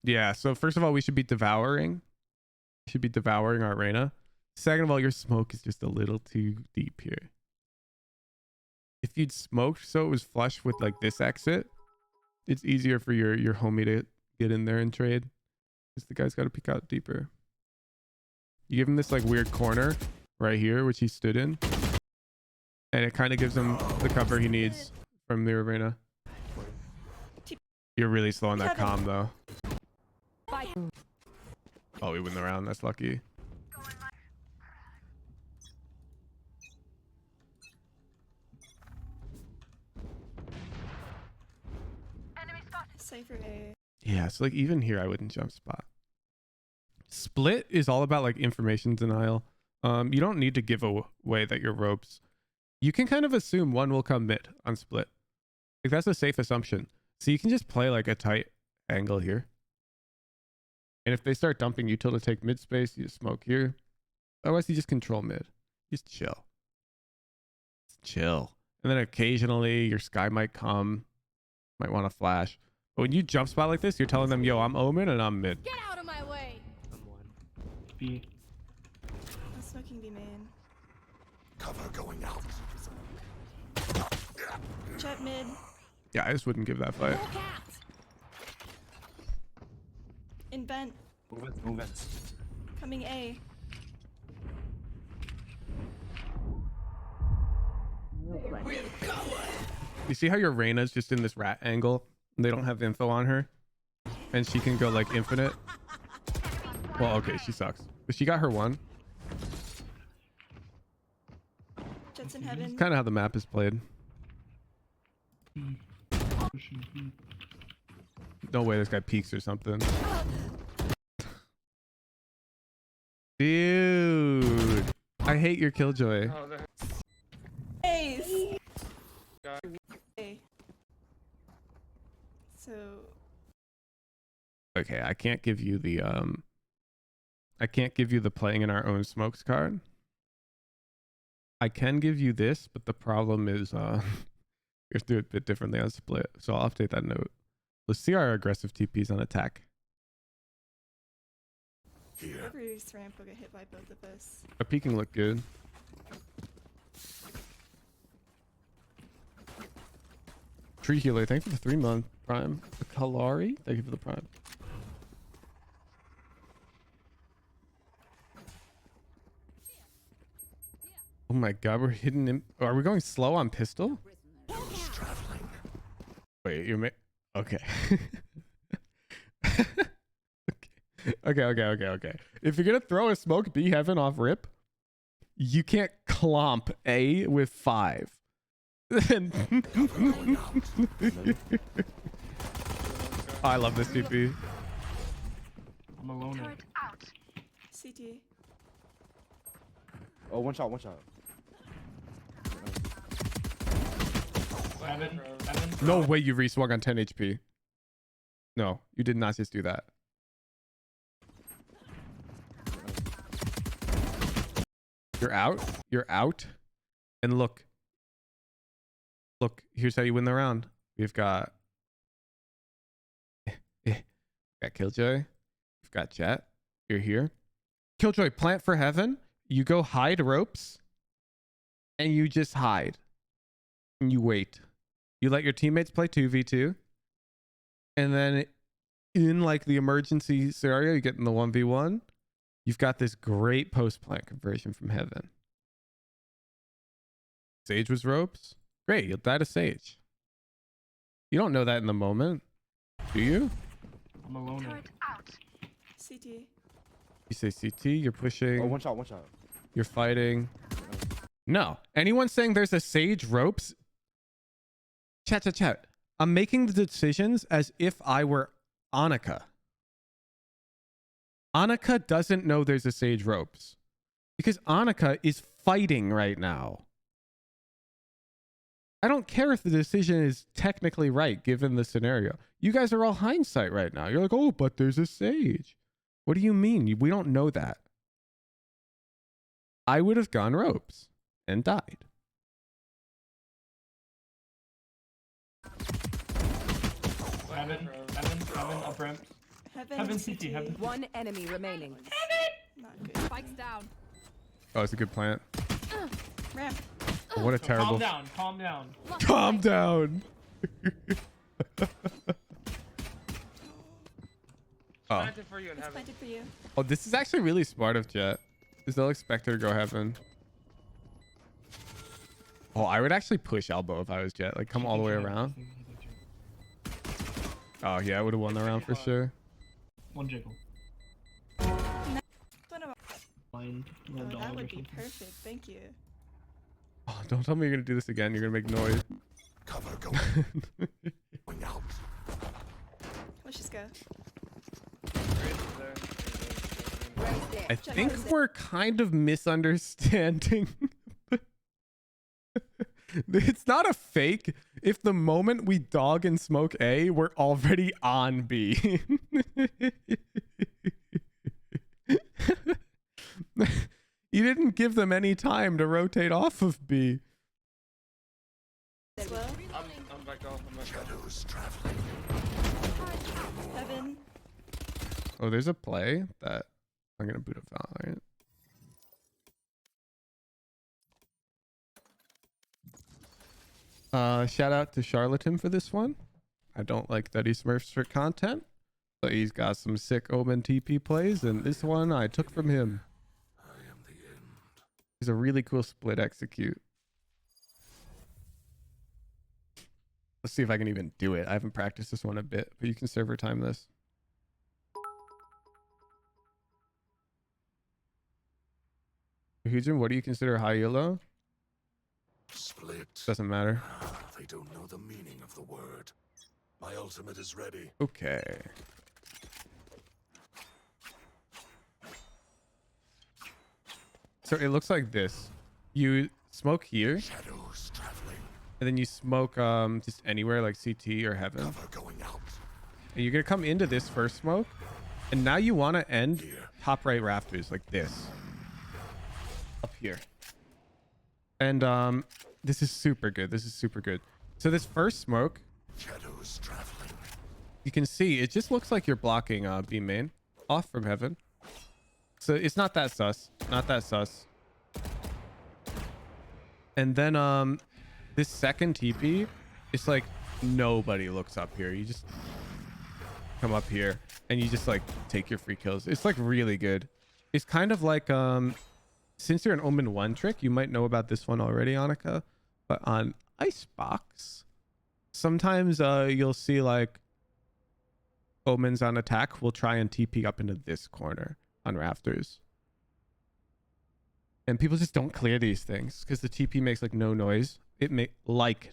Yeah, so first of all, we should be devouring. We should be devouring our Reyna. Second of all, your smoke is just a little too deep here. If you'd smoked so it was flush with like this exit, it's easier for your homie to get in there and trade. Because the guy's got to peek out deeper. You give him this like weird corner right here, which he stood in. And it kind of gives him the cover he needs from the arena. You're really slow on that comm though. Oh, we win the round. That's lucky. Cypher A. Yeah, so like even here, I wouldn't jump spot. Split is all about like information denial. You don't need to give away that you're ropes. You can kind of assume one will come mid on split. Like that's a safe assumption. So you can just play like a tight angle here. And if they start dumping util to take mid space, you just smoke here. Otherwise, you just control mid. Just chill. Just chill. And then occasionally your sky might come. Might want to flash. But when you jump spot like this, you're telling them, yo, I'm Omen and I'm mid. Get out of my way. I'm one. B. I'm smoking B main. Cover going out. Jet mid. Yeah, I just wouldn't give that fight. In vent. Move it. Coming A. You see how your Reyna's just in this rat angle? And they don't have info on her? And she can go like infinite? Well, okay, she sucks. But she got her one. Jet's in heaven. Kind of how the map is played. Pushing B. No way this guy peeks or something. Dude. I hate your killjoy. Oh, there. Ace. Got A. So Okay, I can't give you the playing in our own smokes card. I can give you this, but the problem is we have to do it a bit differently on split. So I'll update that note. Let's see our aggressive TPs on attack. Here. whoever's ramp will get hit by both of us. Our peeking looked good. Tree Healer, thank you for the 3-month prime. Kalari, thank you for the prime. Oh my god, we're hidden in. Are we going slow on pistol? Shadows traveling. Wait, you're okay. Okay. If you're gonna throw a smoke B heaven off rip, you can't clomp A with 5. I love this TP. I'm alone. CT. Oh, one shot. Heaven. Heaven. No way you reswung on 10 HP. No, you did not just do that. You're out. You're out. And look. Look, here's how you win the round. We've got Killjoy. We've got Jet. You're here. Killjoy, plant for heaven. You go hide ropes. And you just hide. And you wait. You let your teammates play 2v2. And then in like the emergency scenario, you get in the 1v1. You've got this great post-plant conversion from heaven. Sage was ropes. Great, you'll die to Sage. You don't know that in the moment, do you? I'm alone. CT. You say CT, you're pushing, Oh, one shot. you're fighting. No. Anyone saying there's a Sage ropes? Chat. I'm making the decisions as if I were Annika. Annika doesn't know there's a Sage ropes because Annika is fighting right now. I don't care if the decision is technically right given the scenario. You guys are all hindsight right now. You're like, oh, but there's a Sage. What do you mean? We don't know that. I would have gone ropes and died. Heaven, up ramp. Heaven CT, heaven. One enemy remaining. Not good. Spikes down. Oh, it's a good plant. Ramp. Oh, what a So terrible. calm down. Calm down. Oh. Planted for you in It's heaven. planted for you. Oh, this is actually really smart of Jet. Because they'll expect her to go heaven. Oh, I would actually push elbow if I was Jet. Like, come all the way around. Oh, yeah, I would have won the round for sure. One jiggle. What about? Fine. Oh, that would be perfect. Thank you. Oh, don't tell me you're going to do this again. You're going to make noise. Cover going out. Let's just go. I think we're kind of misunderstanding. It's not a fake. If the moment we dog and smoke A, we're already on B. You didn't give them any time to rotate off of B. As well. I'm back off. I'm back off. Shadows traveling. Heaven. Oh, there's a play that I'm going to boot a Valorant. Shout out to Charlatan for this one. I don't like that he smurfs for content, but he's got some sick Omen TP plays, and this one I took from him. I am the end. He's a really cool split execute. Let's see if I can even do it. I haven't practiced this one a bit, but you can server time this. Hujin, what do you consider high elo? Split. Doesn't matter. They don't know the meaning of the word. My ultimate is ready. Okay. So it looks like this. You smoke here, Shadows traveling. and then you smoke just anywhere like CT or heaven. Cover going out. And you're gonna come into this first smoke, and now you want to end Here. top right rafters like this. Up here. And this is super good. This is super good. So this first smoke, Shadows traveling. you can see it just looks like you're blocking B main off from heaven. So it's not that sus. Not that sus. And then this second TP, it's like nobody looks up here. You just come up here and you just like take your free kills. It's like really good. It's kind of like since you're an Omen 1 trick, you might know about this one already, Annika. But on Icebox, sometimes you'll see like Omens on attack will try and TP up into this corner on rafters. And people just don't clear these things because the TP makes like no noise. It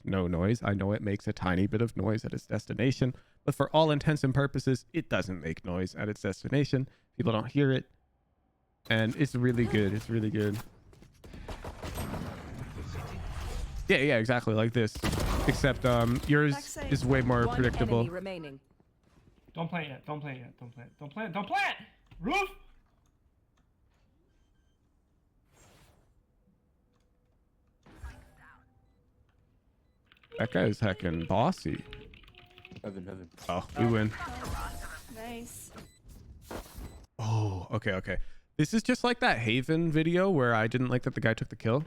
no noise. I know it makes a tiny bit of noise at its destination, but for all intents and purposes, it doesn't make noise at its destination. People don't hear it. And it's really good. It's really good. Yeah, exactly like this. Except yours Backside. is way more One predictable. enemy remaining. Don't plant yet. Don't plant yet. Don't plant. Don't plant. Don't plant. Roof. That guy's heckin' bossy. Heaven. Oh, we win. Nice. Oh, okay. This is just like that Haven video where I didn't like that the guy took the kill.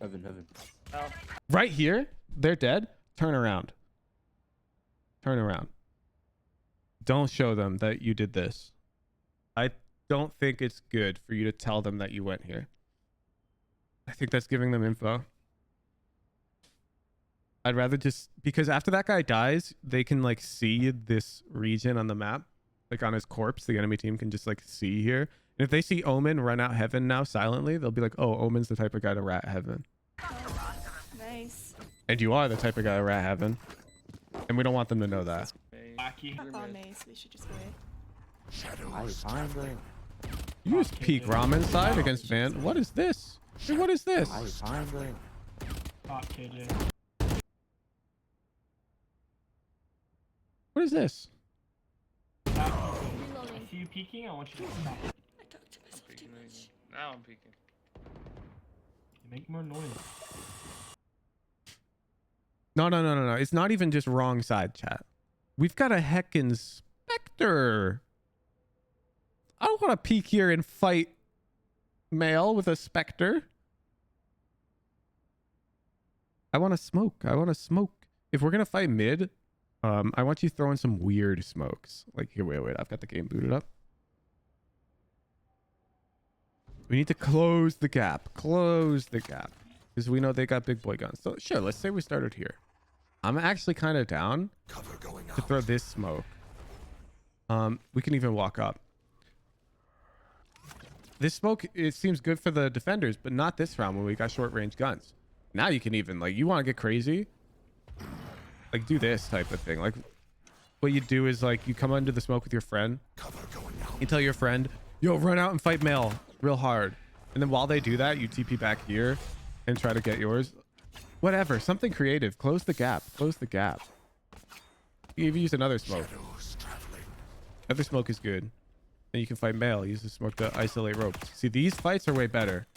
Heaven. Right here, they're dead. Turn around. Don't show them that you did this. I don't think it's good for you to tell them that you went here. I think that's giving them info. I'd rather just, because after that guy dies, they can like see this region on the map, like on his corpse. The enemy team can just like see here. And if they see Omen run out heaven now silently, they'll be like, oh, Omen's the type of guy to rat heaven. Nice. And you are the type of guy to rat heaven. And we don't want them to know that. Wacky. On maze. We should just go away. Shadows fine, traveling. You just peek ramen side against Van. What is this? Dude, what is this? Fine, bro. Top KJ. What is this? I see you peeking. I want you to stop. Peeking, now I'm peeking. Make more noise. No. It's not even just wrong side, chat. We've got a heckin' Spectre. I don't want to peek here and fight male with a Spectre. I want to smoke. If we're going to fight mid, I want you throwing some weird smokes. Like, here, wait. I've got the game booted up. We need to close the gap. Because we know they got big boy guns. So, sure, let's say we started here. I'm actually kind of down Cover going to out. throw this smoke. We can even walk up. This smoke, it seems good for the defenders, but not this round when we got short range guns. Now you can even, like, you want to get crazy? Like, do this type of thing. Like, what you do is, like, you come under the smoke with your friend. Cover going out. You tell your friend, yo, run out and fight male real hard. And then while they do that, you TP back here and try to get yours. Whatever, something creative. Close the gap. You use another smoke. Shadows traveling. Other smoke is good. And you can fight male. Use the smoke to isolate ropes. See, these fights are way better.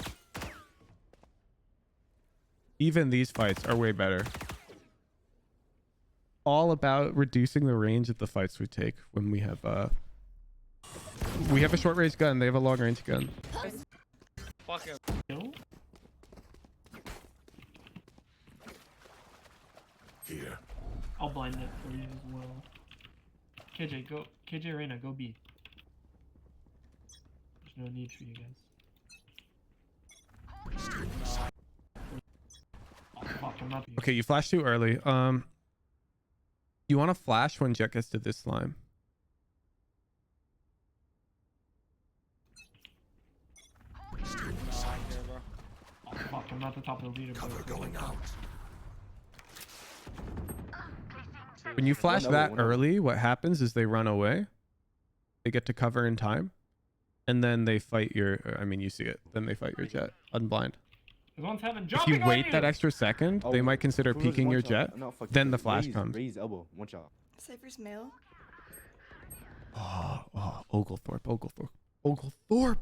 Even these fights are way better. All about reducing the range of the fights we take when we have a short range gun. They have a long range gun. Fucking. Kill? Here. I'll blind it for you as well. KJ, go. KJ Reina, go B. There's no need for you guys. Oh, fuck, I'm not. Okay, you flashed too early. You want to flash when Jet gets to this line. Oh, fuck, I'm not the top of the leader. Cover going out. When you flash No, that no. early, what happens is they run away. They get to cover in time. And then they fight your... I mean, you see it. Then they fight your Jet. Unblind. There's one's heaven. If Jumping you on wait you! that extra second, they might consider Who knows peeking one your shot? Jet. No, fuck Then you. the flash Raise- comes. Raise elbow. One shot. Cypher's male. Oh, Oglethorpe.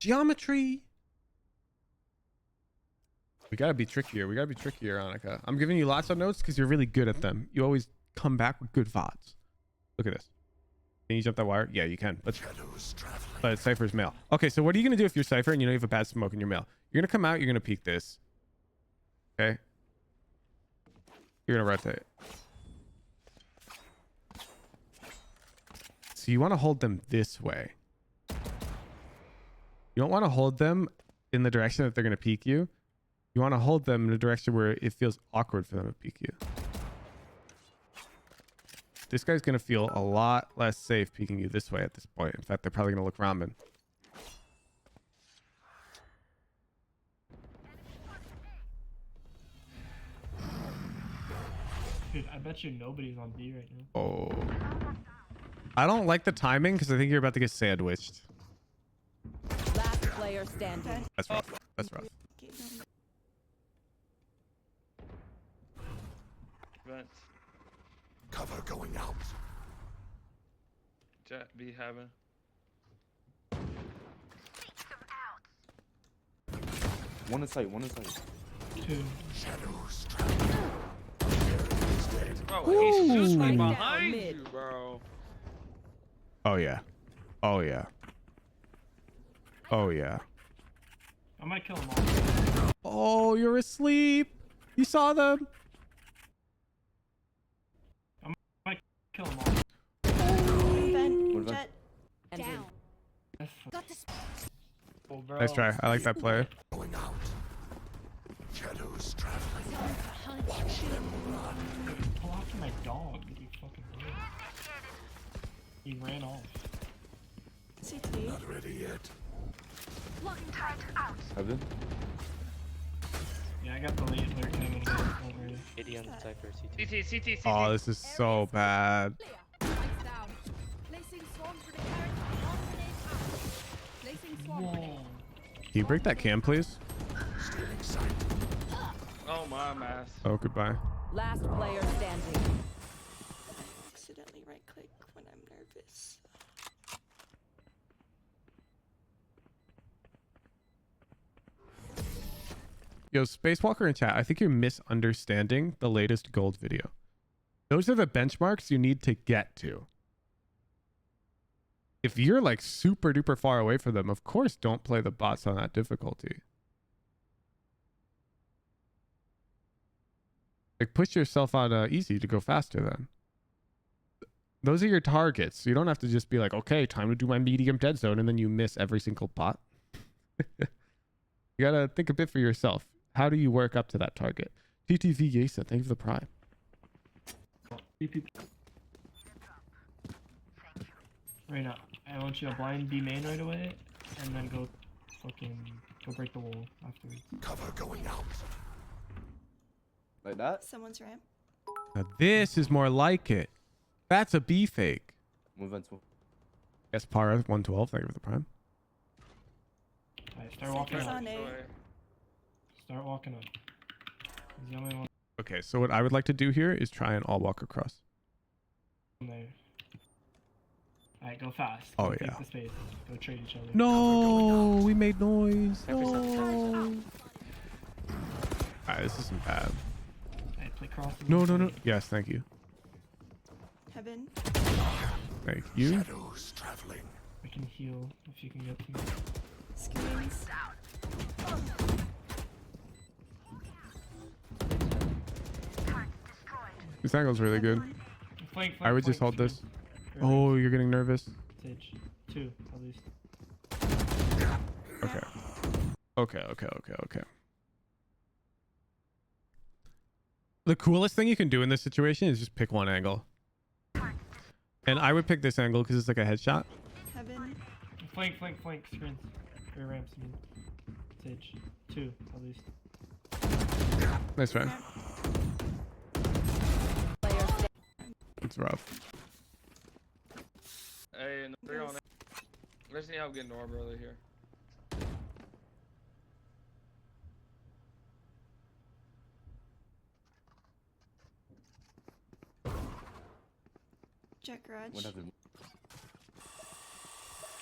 Geometry. We gotta be trickier. Annika. I'm giving you lots of notes because you're really good at them. You always come back with good VODs. Look at this. Can you jump that wire? Yeah, you can. Shadows traveling. But Cypher's male. Okay, so what are you gonna do if you're Cypher and you know you have a bad smoke in your male? You're gonna come out. You're gonna peek this. Okay. You're gonna rotate. So you want to hold them this way. You don't want to hold them in the direction that they're going to peek you. You want to hold them in a direction where it feels awkward for them to peek you. This guy's going to feel a lot less safe peeking you this way at this point. In fact, they're probably going to look ramen. Dude, I bet you nobody's on B right now. Oh. I don't like the timing because I think you're about to get sandwiched. Last player standing. That's rough. That's rough. Okay, Vents. Cover going out. Jet B heaven. One in sight. Two. Shadows traveling. Bro, he's shooting Spike down behind mid. you, bro. Oh, yeah. Oh, yeah. Oh, yeah. I might kill them all. Oh, you're asleep. You saw them. Kill them all. Vent, What about- Jet. Down. Oh, bro. Nice try. I like that player. Going out. Shadows traveling. Watch them run. Pull after my dog, you fucking weird. He ran off. CT. Not ready yet. Heaven. Yeah, I got the lead lurking in the over. 80 on the Cypher CT. CT. Oh, this is so bad. Whoa. Can you break that cam, please? Stealing sight. Oh my mass. Oh, goodbye. Last player standing. I accidentally right click when I'm nervous. Yo, Spacewalker in chat, I think you're misunderstanding the latest gold video. Those are the benchmarks you need to get to. If you're like super duper far away from them, of course, don't play the bots on that difficulty. Like, push yourself on easy to go faster then. Those are your targets. You don't have to just be like, okay, time to do my medium dead zone, and then you miss every single bot. You gotta think a bit for yourself. How do you work up to that target? TTV Yesa, thank you for the prime. Right now, I want you to blind B main right away, and then go break the wall afterwards. Cover going out. Like that? Someone's ramp. Now this is more like it. That's a B fake. Move vents. Move. Yes, Para 112, thank you for the prime. Alright, start walking Seconds up. on A. Start walking up. He's the only one Okay, so what I would like to do here is try and all walk across. there. Alright, go fast. Oh, Go take yeah. the space. Go trade each other. No, we made noise. No. Alright, this isn't bad. Alright, play cross. No, no, no. Yes, thank you. Heaven. Thank you. Shadows traveling. I can heal if you can get to me. Screens. This angle's really good. Flank, I would just hold flank, this. screen. Oh, you're getting nervous. Sage. 2, at least. Okay. Okay. The coolest thing you can do in this situation is just pick one angle. And I would pick this angle because it's like a headshot. Heaven. Flank, screens. Or ramps, I mean. Sage. 2, at least. Nice try. Ramp. Player standing. It's rough. Hey, and 3 on it. Let's see how we get Norb early here. Jet garage. One heaven.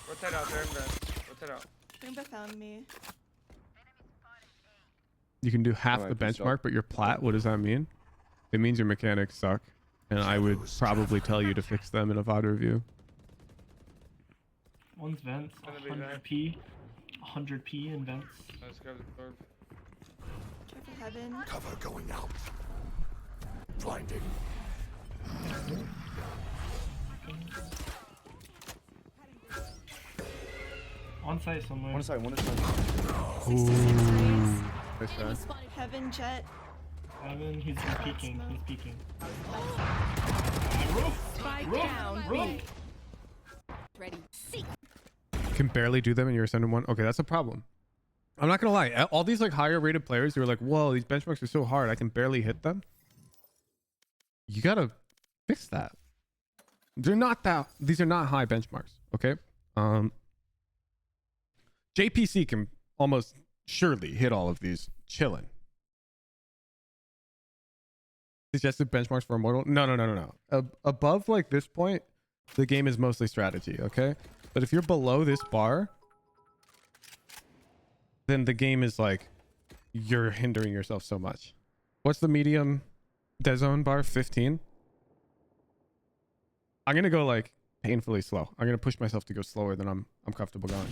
Rotate out there, man. Rotate out. Roomba found me. You can do half Alright, the good benchmark, job. but you're plat. What does that mean? It means your mechanics suck. And I would probably tell you to fix them in a VOD review. One's vents. Gonna be 100p. 100p in vents. Let's go to the curve. Careful heaven. Cover going out. Blinding. On site somewhere. One side. One side. Ooh. Nice try. Heaven jet. Evan, he's peeking. He's peeking. Spike down. B. Ready. Can barely do them and you're ascending one. Okay, that's a problem. I'm not gonna lie. All these like higher rated players who are like, whoa, these benchmarks are so hard, I can barely hit them. You gotta fix that. These are not high benchmarks. Okay. JPC can almost surely hit all of these chilling. Suggested benchmarks for Immortal? No. Above like this point, the game is mostly strategy, okay? But if you're below this bar, then the game is like, you're hindering yourself so much. What's the medium dead zone bar? 15? I'm gonna go like painfully slow. I'm gonna push myself to go slower than I'm comfortable going.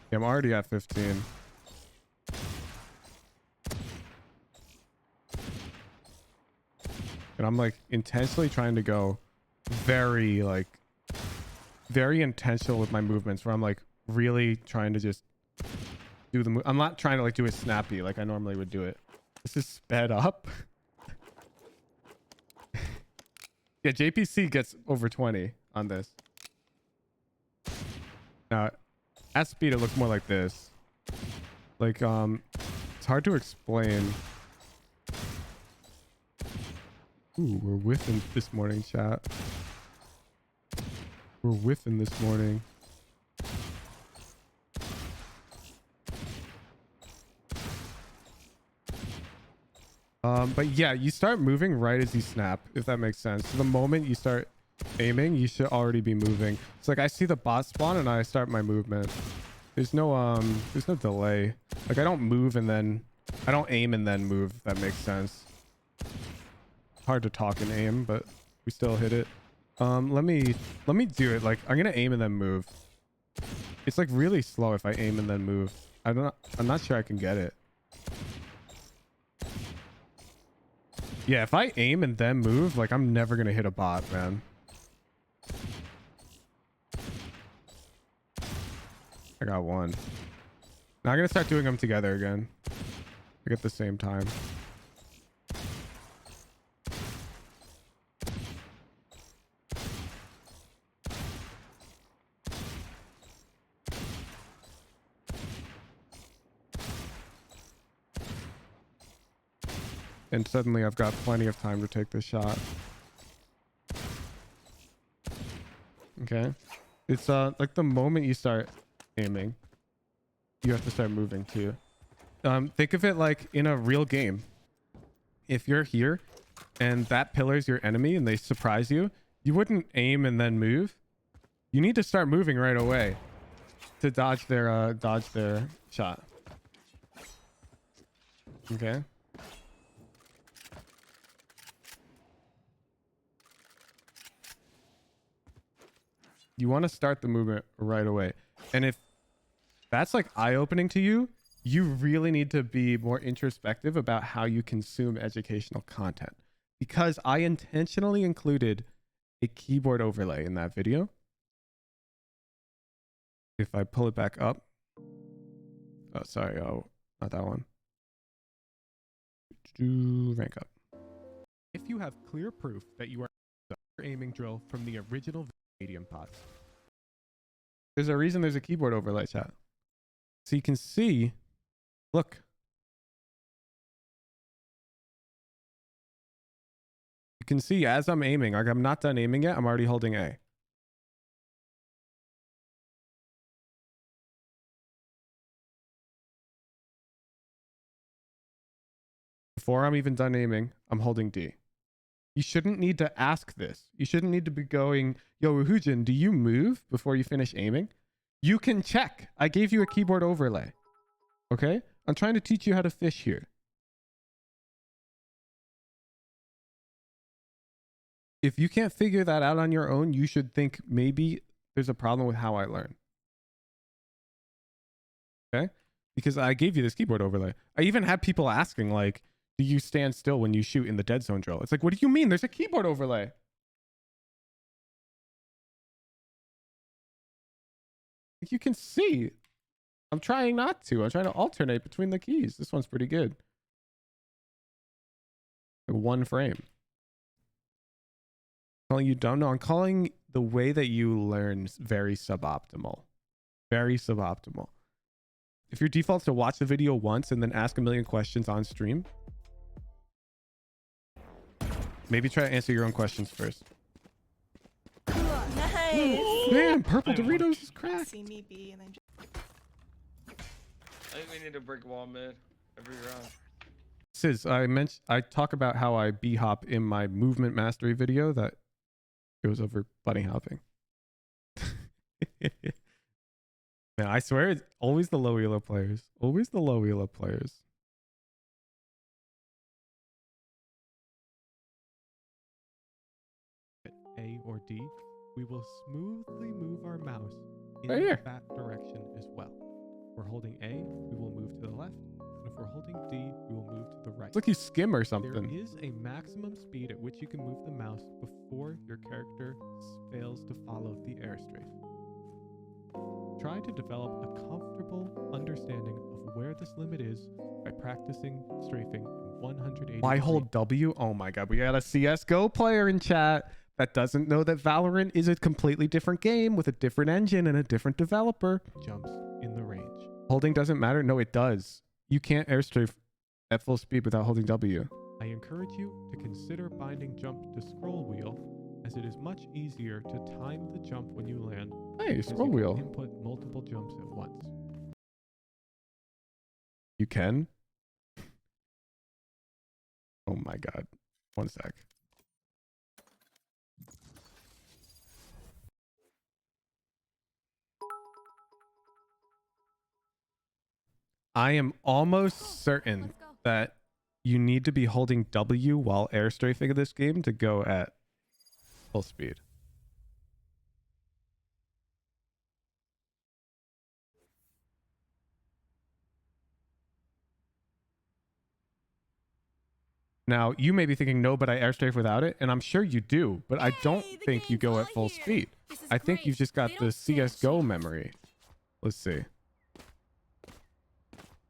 I'm already at 15. And I'm like intentionally trying to go very like very intentional with my movements where I'm like really trying to just do the move. I'm not trying to like do it snappy like I normally would do it. This is sped up. Yeah, JPC gets over 20 on this. Now, at speed, it looks more like this. Like, it's hard to explain. Ooh, we're whiffing this morning, chat. We're whiffing this morning. But yeah, you start moving right as you snap, if that makes sense. So the moment you start aiming, you should already be moving. It's like I see the bot spawn and I start my movement. There's no delay. Like I don't move and then I don't aim and then move, if that makes sense. Hard to talk and aim, but we still hit it. Let me do it. Like I'm gonna aim and then move. It's like really slow if I aim and then move. I'm not sure I can get it. Yeah, if I aim and then move, like I'm never gonna hit a bot, man. I got one. Now I'm gonna start doing them together again. Like at the same time. And suddenly I've got plenty of time to take this shot. Okay. It's like the moment you start aiming, you have to start moving too. Think of it like in a real game. If you're here and that pillar is your enemy and they surprise you, you wouldn't aim and then move. You need to start moving right away to dodge their shot. Okay. You want to start the movement right away. And if that's like eye-opening to you, you really need to be more introspective about how you consume educational content. Because I intentionally included a keyboard overlay in that video. If I pull it back up. Oh, sorry. Oh, not that one. Rank up. If you have clear proof that you are aiming drill from the original medium pots. There's a reason there's a keyboard overlay, chat. So you can see, look. You can see as I'm aiming, like I'm not done aiming yet, I'm already holding A. Before I'm even done aiming, I'm holding D. You shouldn't need to ask this. You shouldn't need to be going, yo, Hujin, do you move before you finish aiming? You can check. I gave you a keyboard overlay. Okay? I'm trying to teach you how to fish here. If you can't figure that out on your own, you should think maybe there's a problem with how I learn. Okay? Because I gave you this keyboard overlay. I even had people asking like, do you stand still when you shoot in the dead zone drill? It's like, what do you mean? There's a keyboard overlay. You can see. I'm trying not to. I'm trying to alternate between the keys. This one's pretty good. Like one frame. Calling you dumb? No, I'm calling the way that you learn very suboptimal. Very suboptimal. If your default's to watch the video once and then ask a million questions on stream, maybe try to answer your own questions first. Nice. Man, purple Doritos is cracked. See me be and then I think we need to break wall mid every round. Sis, I talk about how I b-hop in my movement mastery video that goes over bunny hopping. Man, I swear it's always the low elo players. Always the low elo players. A or D, we will smoothly move our mouse in that direction as well. We're holding A, we will move to the left. And if For holding D, we will move to the right. It's like you skim or There something. is a maximum speed at which you can move the mouse before your character fails to follow the airstrafe. Try to develop a comfortable understanding of where this limit is by practicing strafing in 180 Why degree hold W? Oh my god, we got a CSGO player in chat that doesn't know that Valorant is a completely different game with a different engine and a different developer. jumps in the range. Holding doesn't matter? No, it does. You can't airstrafe at full speed without holding W. I encourage you to consider binding jump to scroll wheel, as it is much easier to time the jump when you land. Hey, because scroll you can wheel. input multiple jumps at once. You can? Oh my god. One sec. I am almost certain that you need to be holding W while airstrafing this game to go at full speed. Now, you may be thinking, no, but I airstrafe without it. And I'm sure you do, but I don't think you go at full speed. I think you've just got the CSGO memory. Let's see.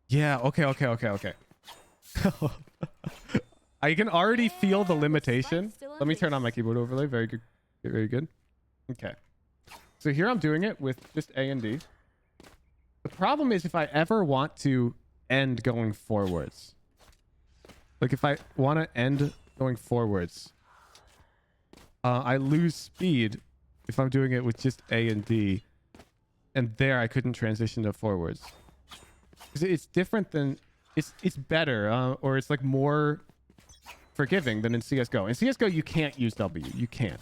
Yeah, okay. I can already feel the limitation. Let me turn on my keyboard overlay. Very good. Very good. Okay. So here I'm doing it with just A and D. The problem is if I ever want to end going forwards. Like if I want to end going forwards, I lose speed if I'm doing it with just A and D. And there I couldn't transition to forwards. It's different than... It's better, or it's like more forgiving than in CSGO. In CSGO, you can't use W. You can't.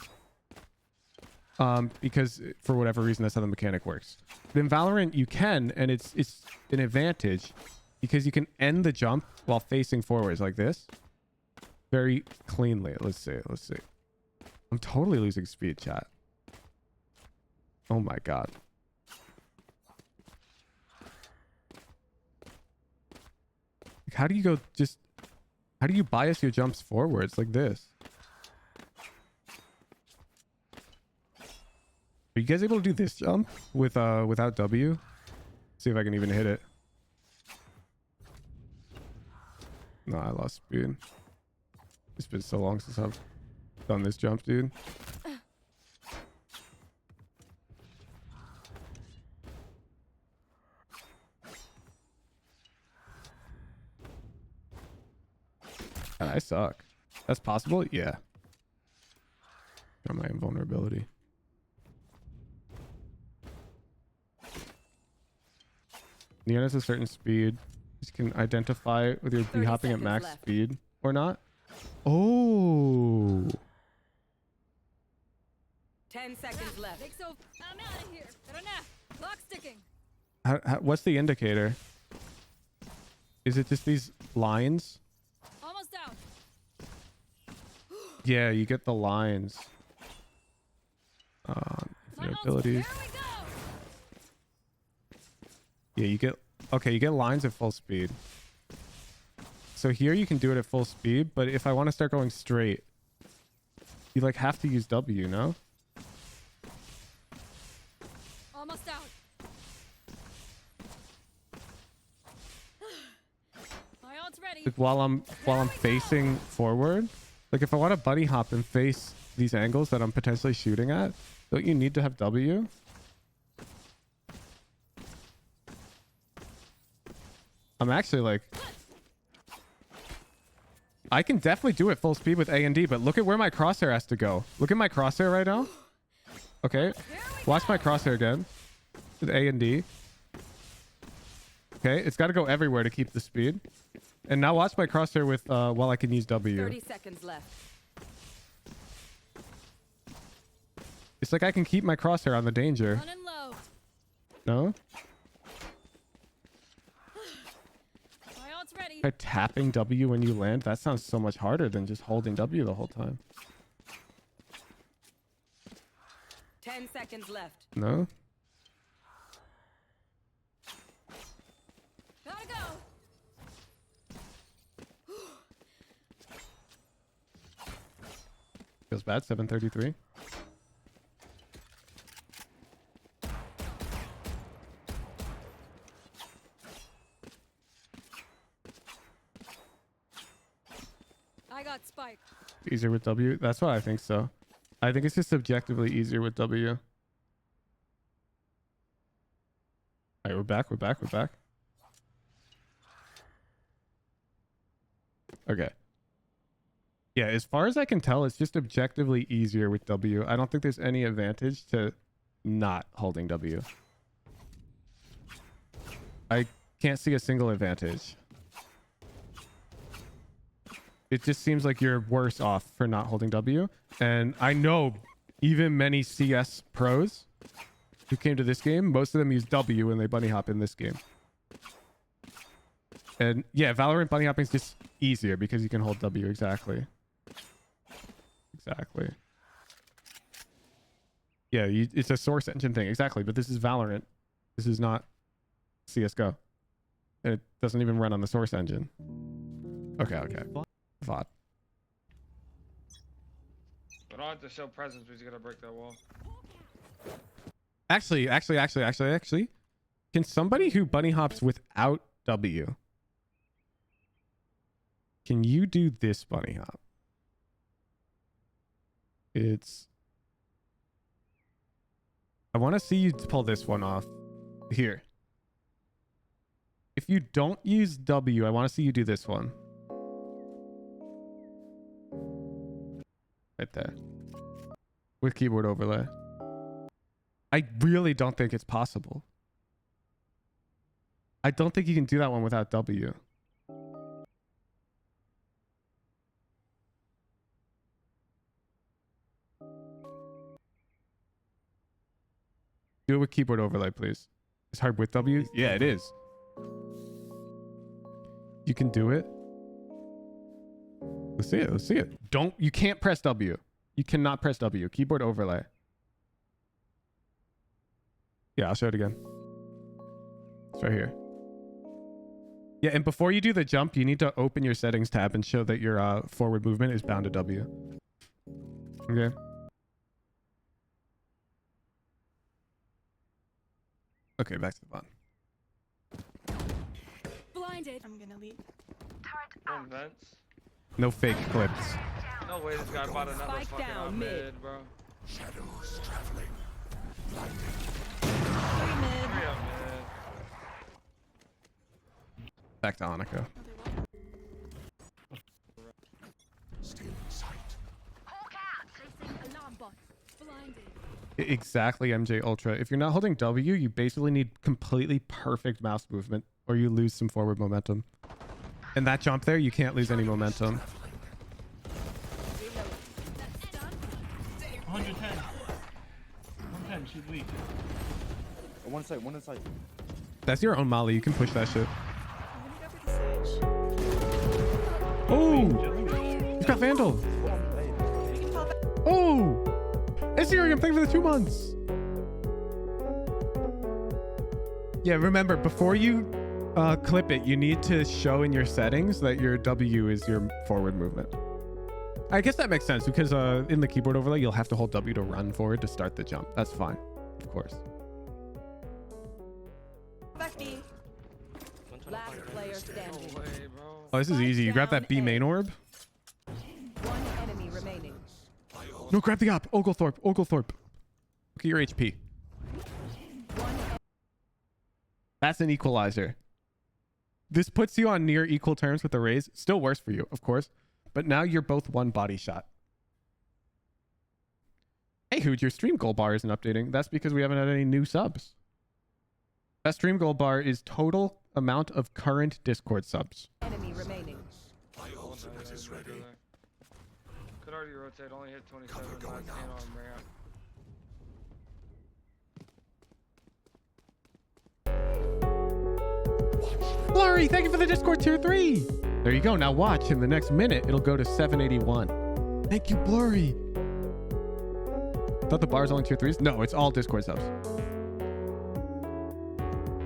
Because for whatever reason, that's how the mechanic works. But in Valorant, you can, and it's an advantage because you can end the jump while facing forwards like this very cleanly. Let's see. I'm totally losing speed, chat. Oh my god. How do you go just... How do you bias your jumps forwards like this? Are you guys able to do this jump with without W? See if I can even hit it. No, I lost speed. It's been so long since I've done this jump, dude. God, I suck. That's possible? Yeah. Got my invulnerability. Neon has a certain speed. You can identify whether you're 30 b-hopping at seconds max left. speed or not. Oh. 10 seconds left. I'm out of here. Clock sticking. What's the indicator? Is it just these lines? Almost down. Yeah, you get the lines. Your abilities. Yeah, you get... Okay, you get lines at full speed. So here you can do it at full speed, but if I want to start going straight, you like have to use W, no? Almost out. My ult's ready. Like while I'm facing forward, like if I want to buddy hop and face these angles that I'm potentially shooting at, don't you need to have W? I'm actually like... I can definitely do it full speed with A and D, but look at where my crosshair has to go. Look at my crosshair right now. Okay. Watch my crosshair again. With A and D. Okay, it's got to go everywhere to keep the speed. And now watch my crosshair with while I can use W. 30 seconds left. It's like I can keep my crosshair on the danger. Running low. No? My ult's ready. Try tapping W when you land. That sounds so much harder than just holding W the whole time. 10 seconds left. No? Gotta go. Feels bad. 733. I got spike. Easier with W. That's what I think so. I think it's just subjectively easier with W. All right, we're back. We're back. We're back. Okay. Yeah, as far as I can tell, it's just objectively easier with W. I don't think there's any advantage to not holding W. I can't see a single advantage. It just seems like you're worse off for not holding W. And I know even many CS pros who came to this game, most of them use W when they bunny hop in this game. And yeah, Valorant bunny hopping is just easier because you can hold W. Exactly. Exactly. Yeah, it's a source engine thing. Exactly. But this is Valorant. This is not CSGO. And it doesn't even run on the source engine. Okay, okay. VOD. We don't have to show presence, we just gotta break that wall. Actually, can somebody who bunny hops without W, can you do this bunny hop? I want to see you pull this one off. Here. If you don't use W, I want to see you do this one. Right there. With keyboard overlay. I really don't think it's possible. I don't think you can do that one without W. Do it with keyboard overlay, please. It's hard with W? Yeah, it is. You can do it. Let's see it. Let's see it. You can't press W. You cannot press W. Keyboard overlay. Yeah, I'll show it again. It's right here. Yeah, and before you do the jump, you need to open your settings tab and show that your forward movement is bound to W. Okay. Okay, back to the button. Blinded. I'm gonna leave. One vents. No fake clips. No way this guy bought another Spike fucking down, mid, bro. Shadows traveling. Hurry up, mid. Back to Annika. Still in sight. Alarm bot. Blinded. Exactly, MJ Ultra. If you're not holding W, you basically need completely perfect mouse movement or you lose some forward momentum. And that jump there, you can't lose any momentum. 110. 110, she's weak. One side, one inside. That's your own molly. You can push that shit. I'm gonna go for the Sage. Oh! He's got Vandal. You can fall back. Oh! Ethereum, thank you for the 2 months. Yeah, remember, before you clip it, you need to show in your settings that your W is your forward movement. I guess that makes sense because in the keyboard overlay, you'll have to hold W to run forward to start the jump. That's fine, of course. Back B. Last player standing. No way, bro. Oh, this is easy. You grab that B main orb. One enemy remaining. No, grab the op. Oglethorpe. Oglethorpe. Look at your HP. That's an equalizer. This puts you on near equal terms with the Raze. Still worse for you, of course. But now you're both one body shot. Hey, Hood, your stream goal bar isn't updating. That's because we haven't had any new subs. That stream goal bar is total amount of current Discord subs. Enemy remaining. My ultimate is ready. Could already rotate, only hit 27 Cover going last hand out. on ramp. Blurry, thank you for the Discord tier 3. There you go. Now watch. In the next minute, it'll go to 781. Thank you, Blurry. Thought the bar's only tier 3s? No, it's all Discord subs.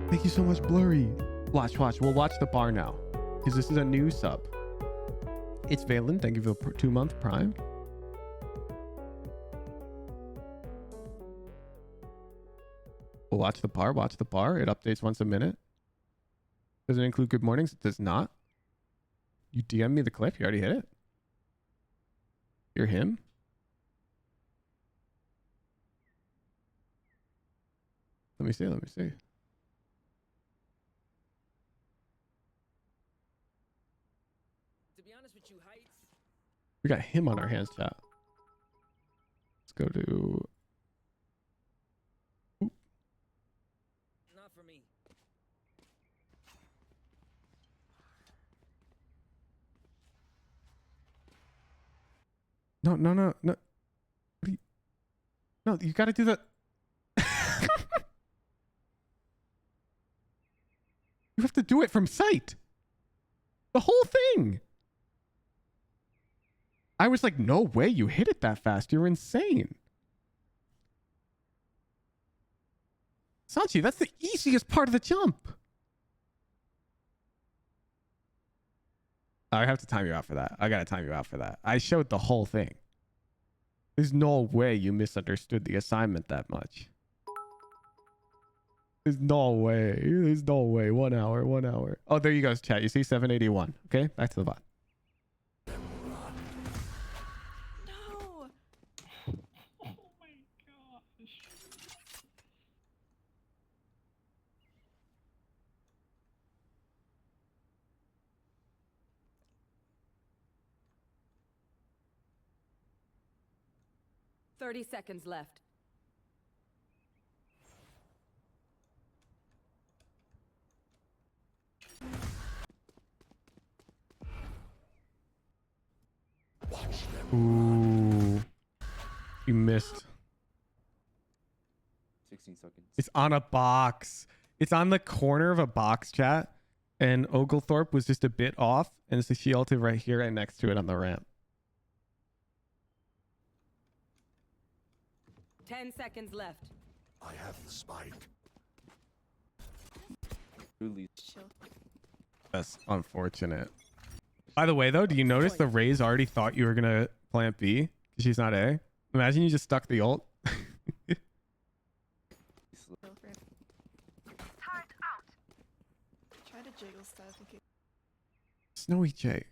Thank you so much, Blurry. Watch. We'll watch the bar now because this is a new sub. It's Valen. Thank you for the 2-month prime. Watch the bar. Watch the bar. It updates once a minute. Does it include good mornings? It does not. You DM me the clip. You already hit it. You're him. Let me see. Let me see. To be honest with you, heights. We got him on our hands, chat. Let's go to. Oop. Not for me. No, no, no, no. No, you got to do the. You have to do it from sight. The whole thing. I was like, no way you hit it that fast. You're insane. Sanchi, that's the easiest part of the jump. I have to time you out for that. I got to time you out for that. I showed the whole thing. There's no way you misunderstood the assignment that much. There's no way. There's no way. 1 hour, 1 hour. Oh, there you go, chat. You see 781. Okay, back to the bot. No. Oh my gosh. Thirty seconds left. Ooh. You missed. 16 seconds. It's on a box. It's on the corner of a box, chat. And Oglethorpe was just a bit off. And so she ulted right here, right next to it on the ramp. 10 seconds left. I have the spike. Truly. Chill. That's unfortunate. By the way, though, do you notice the Rays already thought you were going to plant B? Because she's not A. Imagine you just stuck the ult. Go for it. Try to jiggle stuff in case. Snowy J.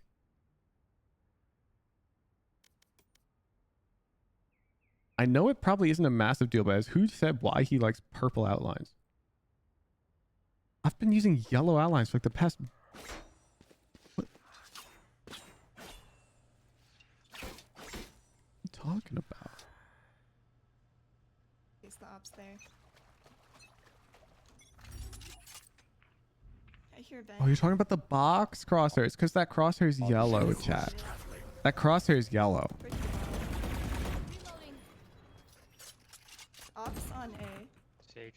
I know it probably isn't a massive deal, but who said why he likes purple outlines? I've been using yellow outlines for like the past... What are you talking about? Case the ops there. I hear Ben. Oh, you're talking about the box crosshairs? Because that crosshair is yellow, chat. That crosshair is yellow. Reloading. Ops on A. Sage.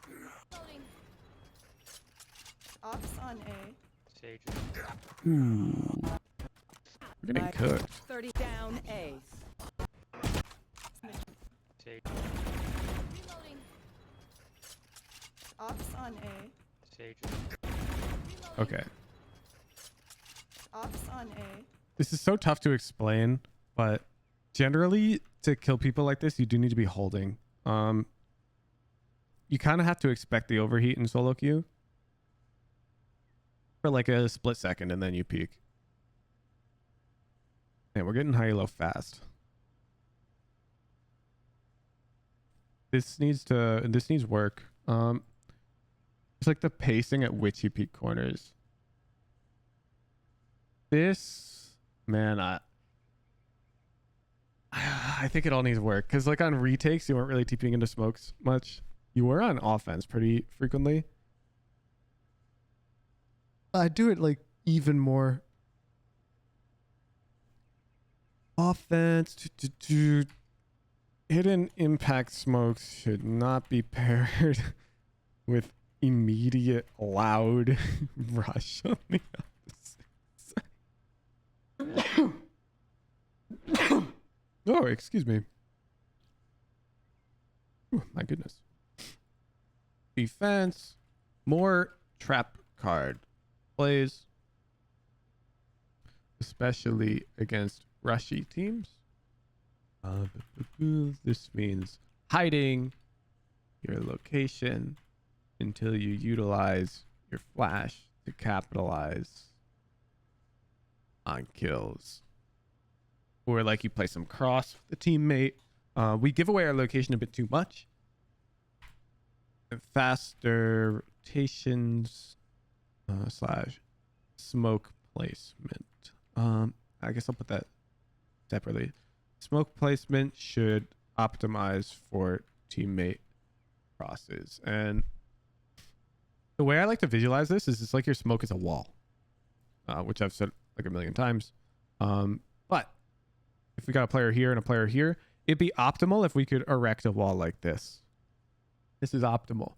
Reloading. Ops on A. Sage. Ooh. We're getting cooked. 30 down A. Sage. Reloading. Ops on A. Sage. Okay. Ops on A. This is so tough to explain, but generally to kill people like this, you do need to be holding. You kind of have to expect the overheat in solo queue for like a split second, and then you peek. And we're getting high low fast. This needs work. It's like the pacing at which you peek corners. This, man, I think it all needs work, because like on retakes you weren't really TPing into smokes much. You were on offense pretty frequently. I do it like even more. Offense. Hidden impact smokes should not be paired with immediate loud rush on the opposite side. Oh, excuse me. Ooh, my goodness. Defense. More trap card plays. Especially against rushy teams. This means hiding, your location until you utilize your flash to capitalize on kills. Or like you play some cross with a teammate. We give away our location a bit too much. Faster rotations slash smoke placement. I guess I'll put that separately. Smoke placement should optimize for teammate crosses. And the way I like to visualize this is it's like your smoke is a wall, which I've said like a million times. But if we got a player here and a player here, it'd be optimal if we could erect a wall like this. This is optimal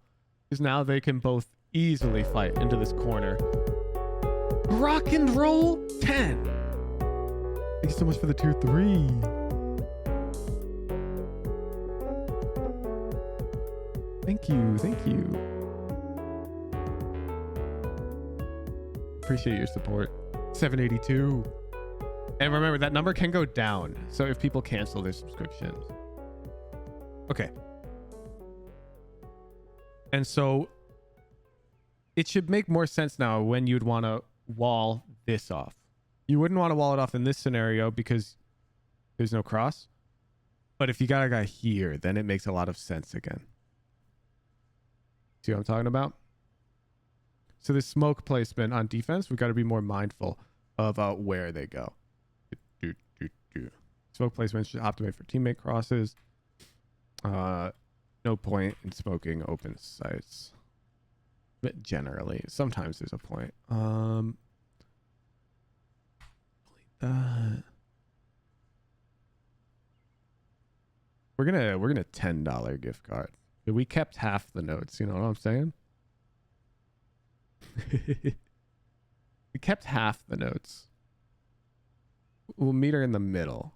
because now they can both easily fight into this corner. Rock and roll 10. Thank you so much for the tier 3. Thank you. Thank you. Appreciate your support. 782. And remember, that number can go down. So if people cancel their subscriptions. Okay. And so it should make more sense now when you'd want to wall this off. You wouldn't want to wall it off in this scenario because there's no cross. But if you got a guy here, then it makes a lot of sense again. See what I'm talking about? So the smoke placement on defense, we've got to be more mindful of where they go. Smoke placement should optimize for teammate crosses. No point in smoking open sites. But generally, sometimes there's a point. Delete that. We're gonna $10 gift card. We kept half the notes, you know what I'm saying? We kept half the notes. We'll meet her in the middle.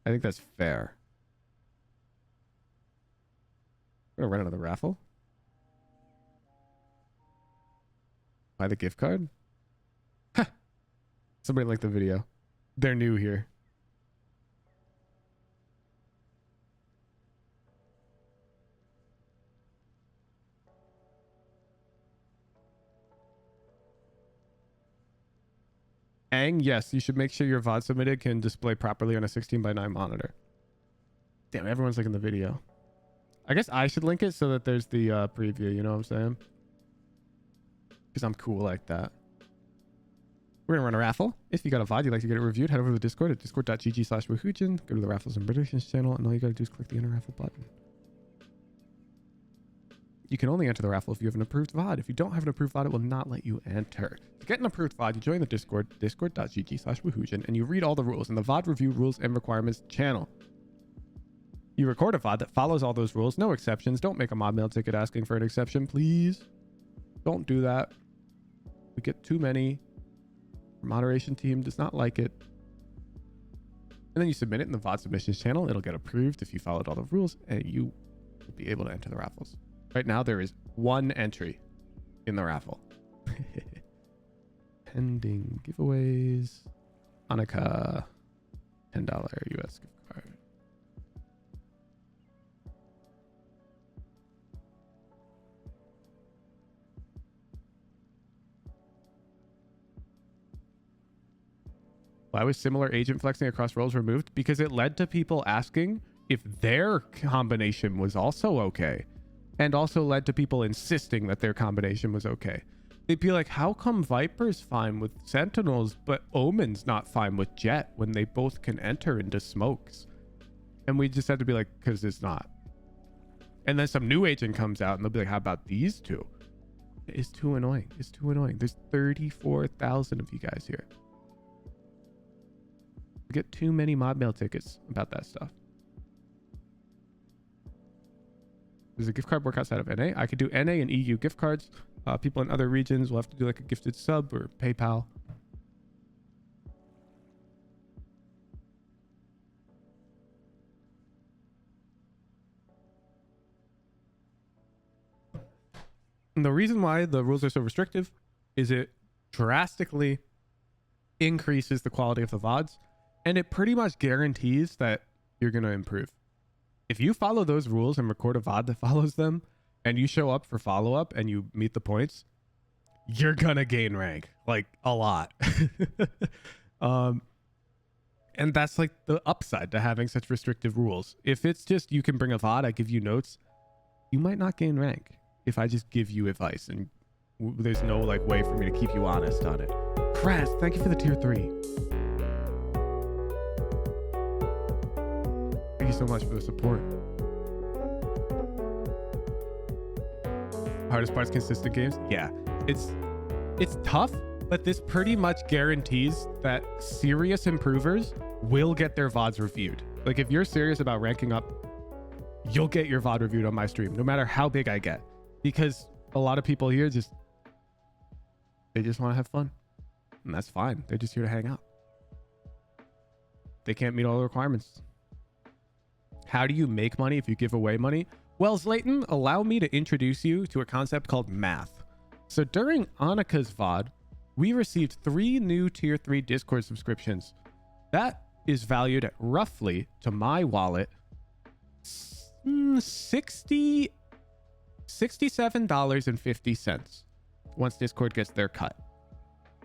I think that's fair. We're gonna run another raffle. Buy the gift card? Somebody liked the video. They're new here. Ang, yes, you should make sure your VOD submitted can display properly on a 16:9 monitor. Damn, everyone's liking the video. I guess I should link it so that there's the preview, you know what I'm saying? Because I'm cool like that. We're going to run a raffle. If you got a VOD you'd like to get it reviewed, head over to the Discord at discord.gg/wahujin. Go to the Raffles and Predictions channel, and all you got to do is click the enter raffle button. You can only enter the raffle if you have an approved VOD. If you don't have an approved VOD, it will not let you enter. To get an approved VOD, you join the Discord, discord.gg/wahujin, and you read all the rules in the VOD review rules and requirements channel. You record a VOD that follows all those rules, no exceptions. Don't make a mob mail ticket asking for an exception, please. Don't do that. We get too many. Our moderation team does not like it. And then you submit it in the VOD submissions channel. It'll get approved if you followed all the rules, and you will be able to enter the raffles. Right now, there is one entry in the raffle. Pending giveaways. Hanukkah. $10 US gift card. Why was similar agent flexing across roles removed? Because it led to people asking if their combination was also okay. And also led to people insisting that their combination was okay. They'd be like, how come Viper's fine with Sentinels, but Omen's not fine with Jet when they both can enter into smokes? And we just had to be like, because it's not. And then some new agent comes out and they'll be like, how about these two? It's too annoying. It's too annoying. There's 34,000 of you guys here. We get too many mob mail tickets about that stuff. Does a gift card work outside of NA? I could do NA and EU gift cards. People in other regions will have to do like a gifted sub or PayPal. And the reason why the rules are so restrictive is it drastically increases the quality of the VODs, and it pretty much guarantees that you're going to improve. If you follow those rules and record a VOD that follows them, and you show up for follow-up and you meet the points, you're gonna gain rank, like a lot. And that's like the upside to having such restrictive rules. If it's just you can bring a VOD, I give you notes, you might not gain rank if I just give you advice and there's no like way for me to keep you honest on it. Kraz, thank you for the tier 3. Thank you so much for the support. Hardest part's consistent games. Yeah, it's tough, but this pretty much guarantees that serious improvers will get their VODs reviewed. Like if you're serious about ranking up, you'll get your VOD reviewed on my stream, no matter how big I get, because a lot of people here they just want to have fun, and that's fine. They're just here to hang out. They can't meet all the requirements. How do you make money if you give away money? Well, Slayton, allow me to introduce you to a concept called math. So during Annika's VOD, we received 3 new tier 3 Discord subscriptions. That is valued at roughly, to my wallet, $67.50 once Discord gets their cut.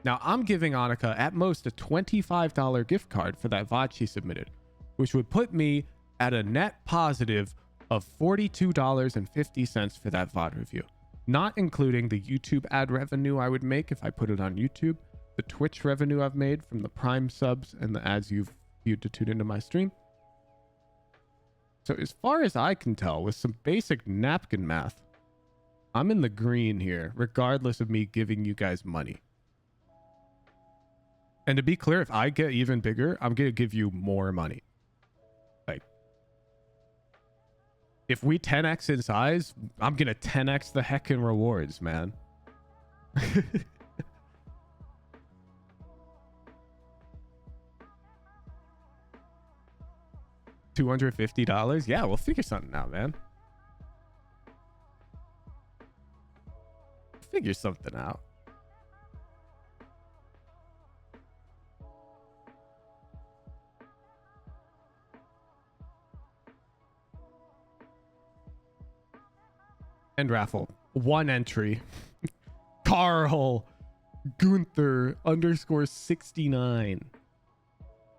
Now, I'm giving Annika at most a $25 gift card for that VOD she submitted, which would put me at a net positive of $42.50 for that VOD review, not including the YouTube ad revenue I would make if I put it on YouTube, the Twitch revenue I've made from the Prime subs and the ads you've viewed to tune into my stream. So as far as I can tell, with some basic napkin math, I'm in the green here, regardless of me giving you guys money. And to be clear, if I get even bigger, I'm going to give you more money. Like, if we 10x in size, I'm going to 10x the heckin' rewards, man. $250? Yeah, we'll figure something out, man. Figure something out. End raffle. 1 entry. Carl Gunther _69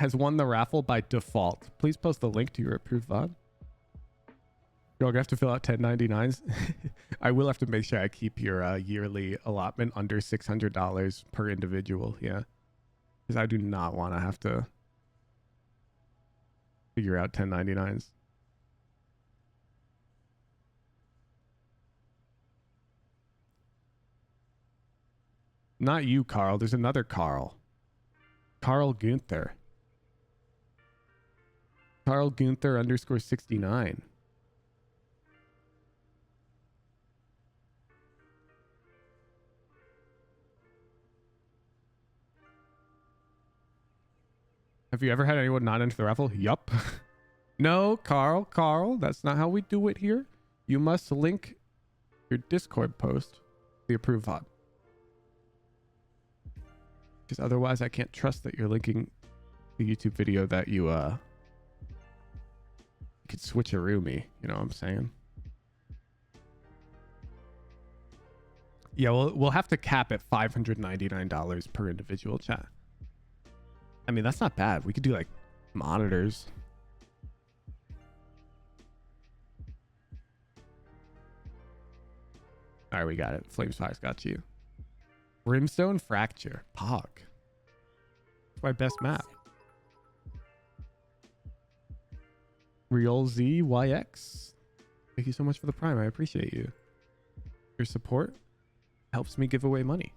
has won the raffle by default. Please post the link to your approved VOD. You're gonna have to fill out 1099s. I will have to make sure I keep your yearly allotment under $600 per individual. Yeah, because I do not want to have to figure out 1099s. Not you, Carl. There's another Carl. Carl Gunther. Carl Gunther _69. Have you ever had anyone not enter the raffle? Yup. No, Carl, that's not how we do it here. You must link your Discord post, the approved VOD. Because otherwise I can't trust that you're linking the YouTube video that you could switcheroo me. You know what I'm saying? Yeah, we'll have to cap at $599 per individual, chat. I mean, that's not bad. We could do like monitors. All right, we got it. Flames Fox got you. Brimstone Fracture. Pog. It's my best map. Real ZYX. Thank you so much for the Prime. I appreciate you. Your support helps me give away money.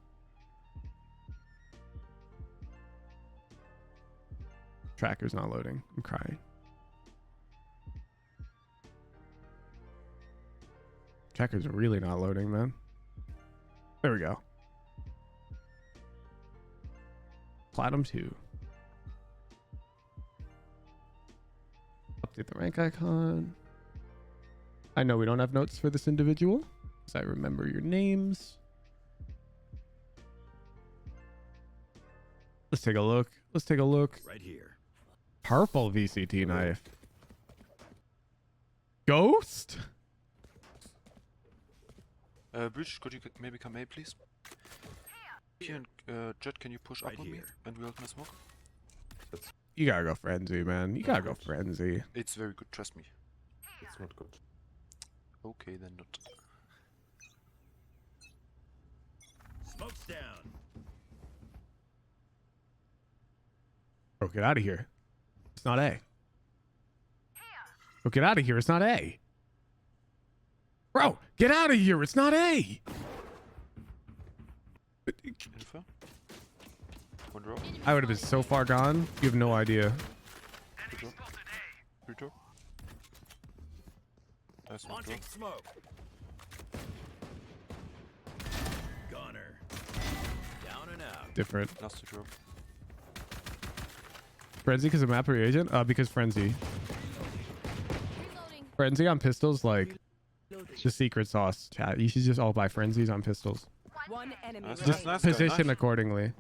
Tracker's not loading. I'm crying. Tracker's really not loading, man. There we go. Platinum 2. Update the rank icon. I know we don't have notes for this individual, because I remember your names. Let's take a look. Let's take a look. Right here. Purple VCT knife. Ghost? Breach, could you maybe come A, please? Here and Jet, can you push up on me? And we'll open a smoke. You gotta go frenzy, man. You gotta go frenzy. It's very good, trust me. It's not good. Okay, then not. Smoke's down. Bro, get out of here. It's not A. Bro, get out of here. It's not A. Bro, get out of here. It's not A. Info? One drop. I would have been so far gone. You have no idea. Two drop. Three drop. Nice one drop. Launching smoke. Goner. Down and out. Different. Last two drop. Frenzy because of map reagent? Because Frenzy. Reloading. Frenzy on pistols, like, the secret sauce, chat. You should just all buy Frenzies on pistols. One enemy Nice, Just nice guy, position nice. accordingly.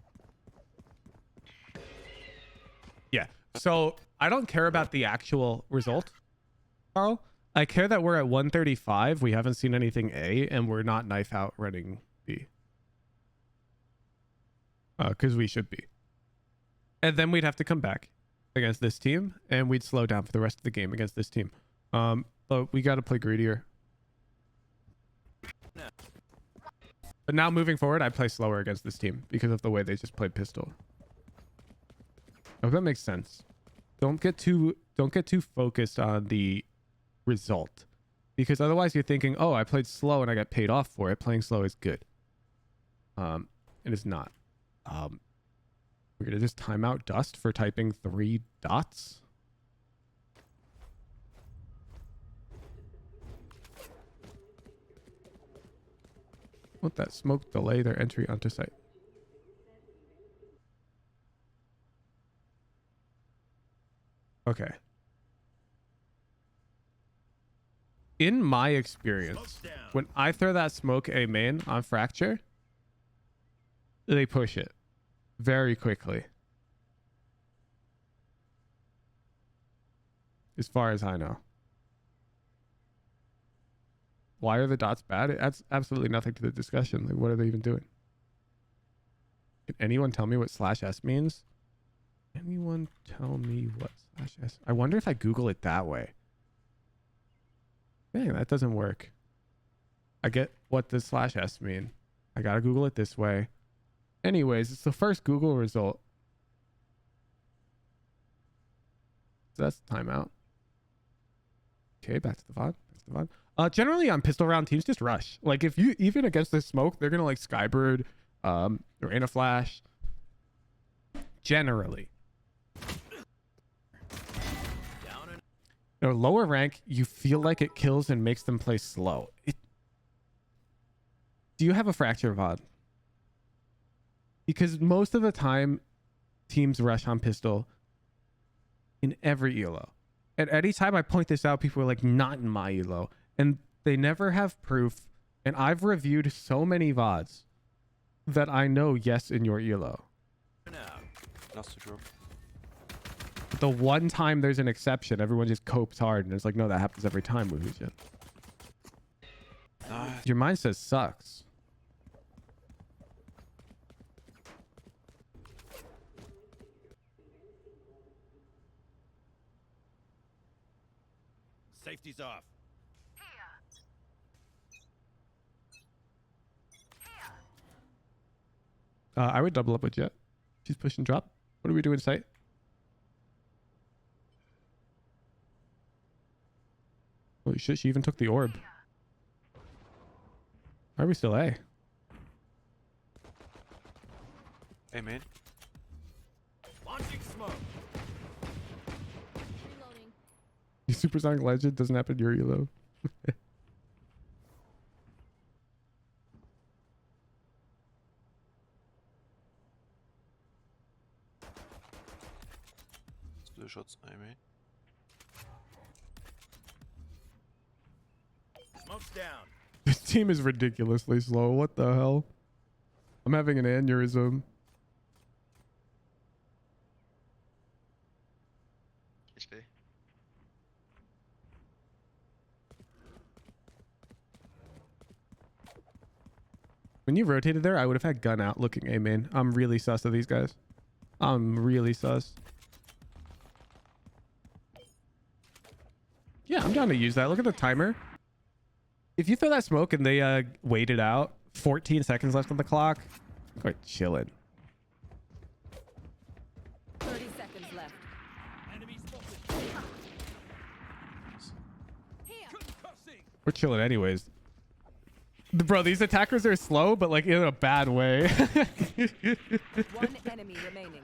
Yeah. So I don't care about the actual result, Carl. I care that we're at 135. We haven't seen anything A, and we're not knife out running B. Because we should be. And then we'd have to come back against this team, and we'd slow down for the rest of the game against this team. But we got to play greedier. But now moving forward, I play slower against this team because of the way they just played pistol. I hope that makes sense. Don't get too focused on the result, because otherwise you're thinking, oh, I played slow and I got paid off for it. Playing slow is good. It is not. We're gonna just time out Dust for typing 3 dots. Won't that smoke delay their entry onto site? Okay. In my experience, when I throw that smoke A main on Fracture, they push it very quickly. As far as I know. Why are the dots bad? It adds absolutely nothing to the discussion. Like, what are they even doing? Can anyone tell me what /S means? Anyone tell me what /S? I wonder if I Google it that way. Dang, that doesn't work. I get what does /S mean. I gotta Google it this way. Anyways, it's the first Google result. So that's the timeout. Okay, back to the VOD. Generally on pistol round, teams just rush. Like, if you even against the smoke, they're gonna like Skybird, or in a flash. Generally. Lower rank, you feel like it kills and makes them play slow. Do you have a Fracture VOD? Because most of the time, teams rush on pistol in every ELO. At any time I point this out, people are like, not in my ELO. And they never have proof. And I've reviewed so many VODs that I know, yes, in your ELO. Last two drop. But the one time there's an exception, everyone just copes hard. And it's like, no, that happens every time, Woohoojan. Nice. Your mindset sucks. Safety's off. I would double up with Jet. She's pushing drop. What do we do in sight? Holy shit, she even took the orb. Why are we still A? Hey, man. Launching smoke. Reloading. Your Supersonic Legend doesn't happen to your ELO. Two shots, I mean. Smoke's down. This team is ridiculously slow. What the hell? I'm having an aneurysm. HP. When you rotated there, I would have had gun out looking A main. I'm really sus of these guys. I'm really sus. Yeah, I'm down to use that. Look at the timer. If you throw that smoke and they wait it out, 14 seconds left on the clock, we're chilling. 30 seconds left. We're chilling anyways. Bro, these attackers are slow, but like in a bad way. One enemy remaining.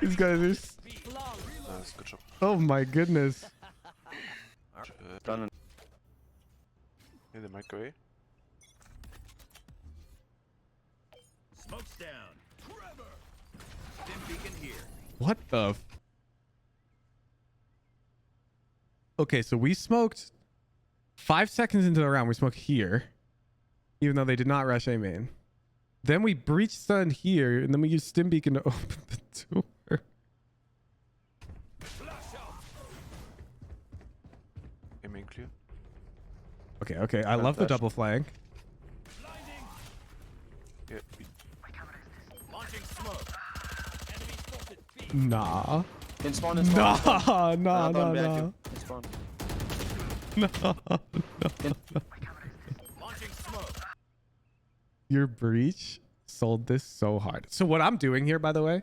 These guys are... Nice, good job. Oh my goodness. Done. Yeah, they might go A. Smoke's down. Stim beacon here. What the... Okay, so we smoked 5 seconds into the round. We smoked here, even though they did not rush A main. Then we breached stun here, and then we used stim beacon to open the door. A main clear. Okay, okay. I love the double flank. Yeah. Launching smoke. Enemy spotted. B. Nah. In spawn, in spawn. Nah, In spawn. nah, nah, Behind nah. you. In spawn. Launching smoke. Your breach sold this so hard. So what I'm doing here, by the way,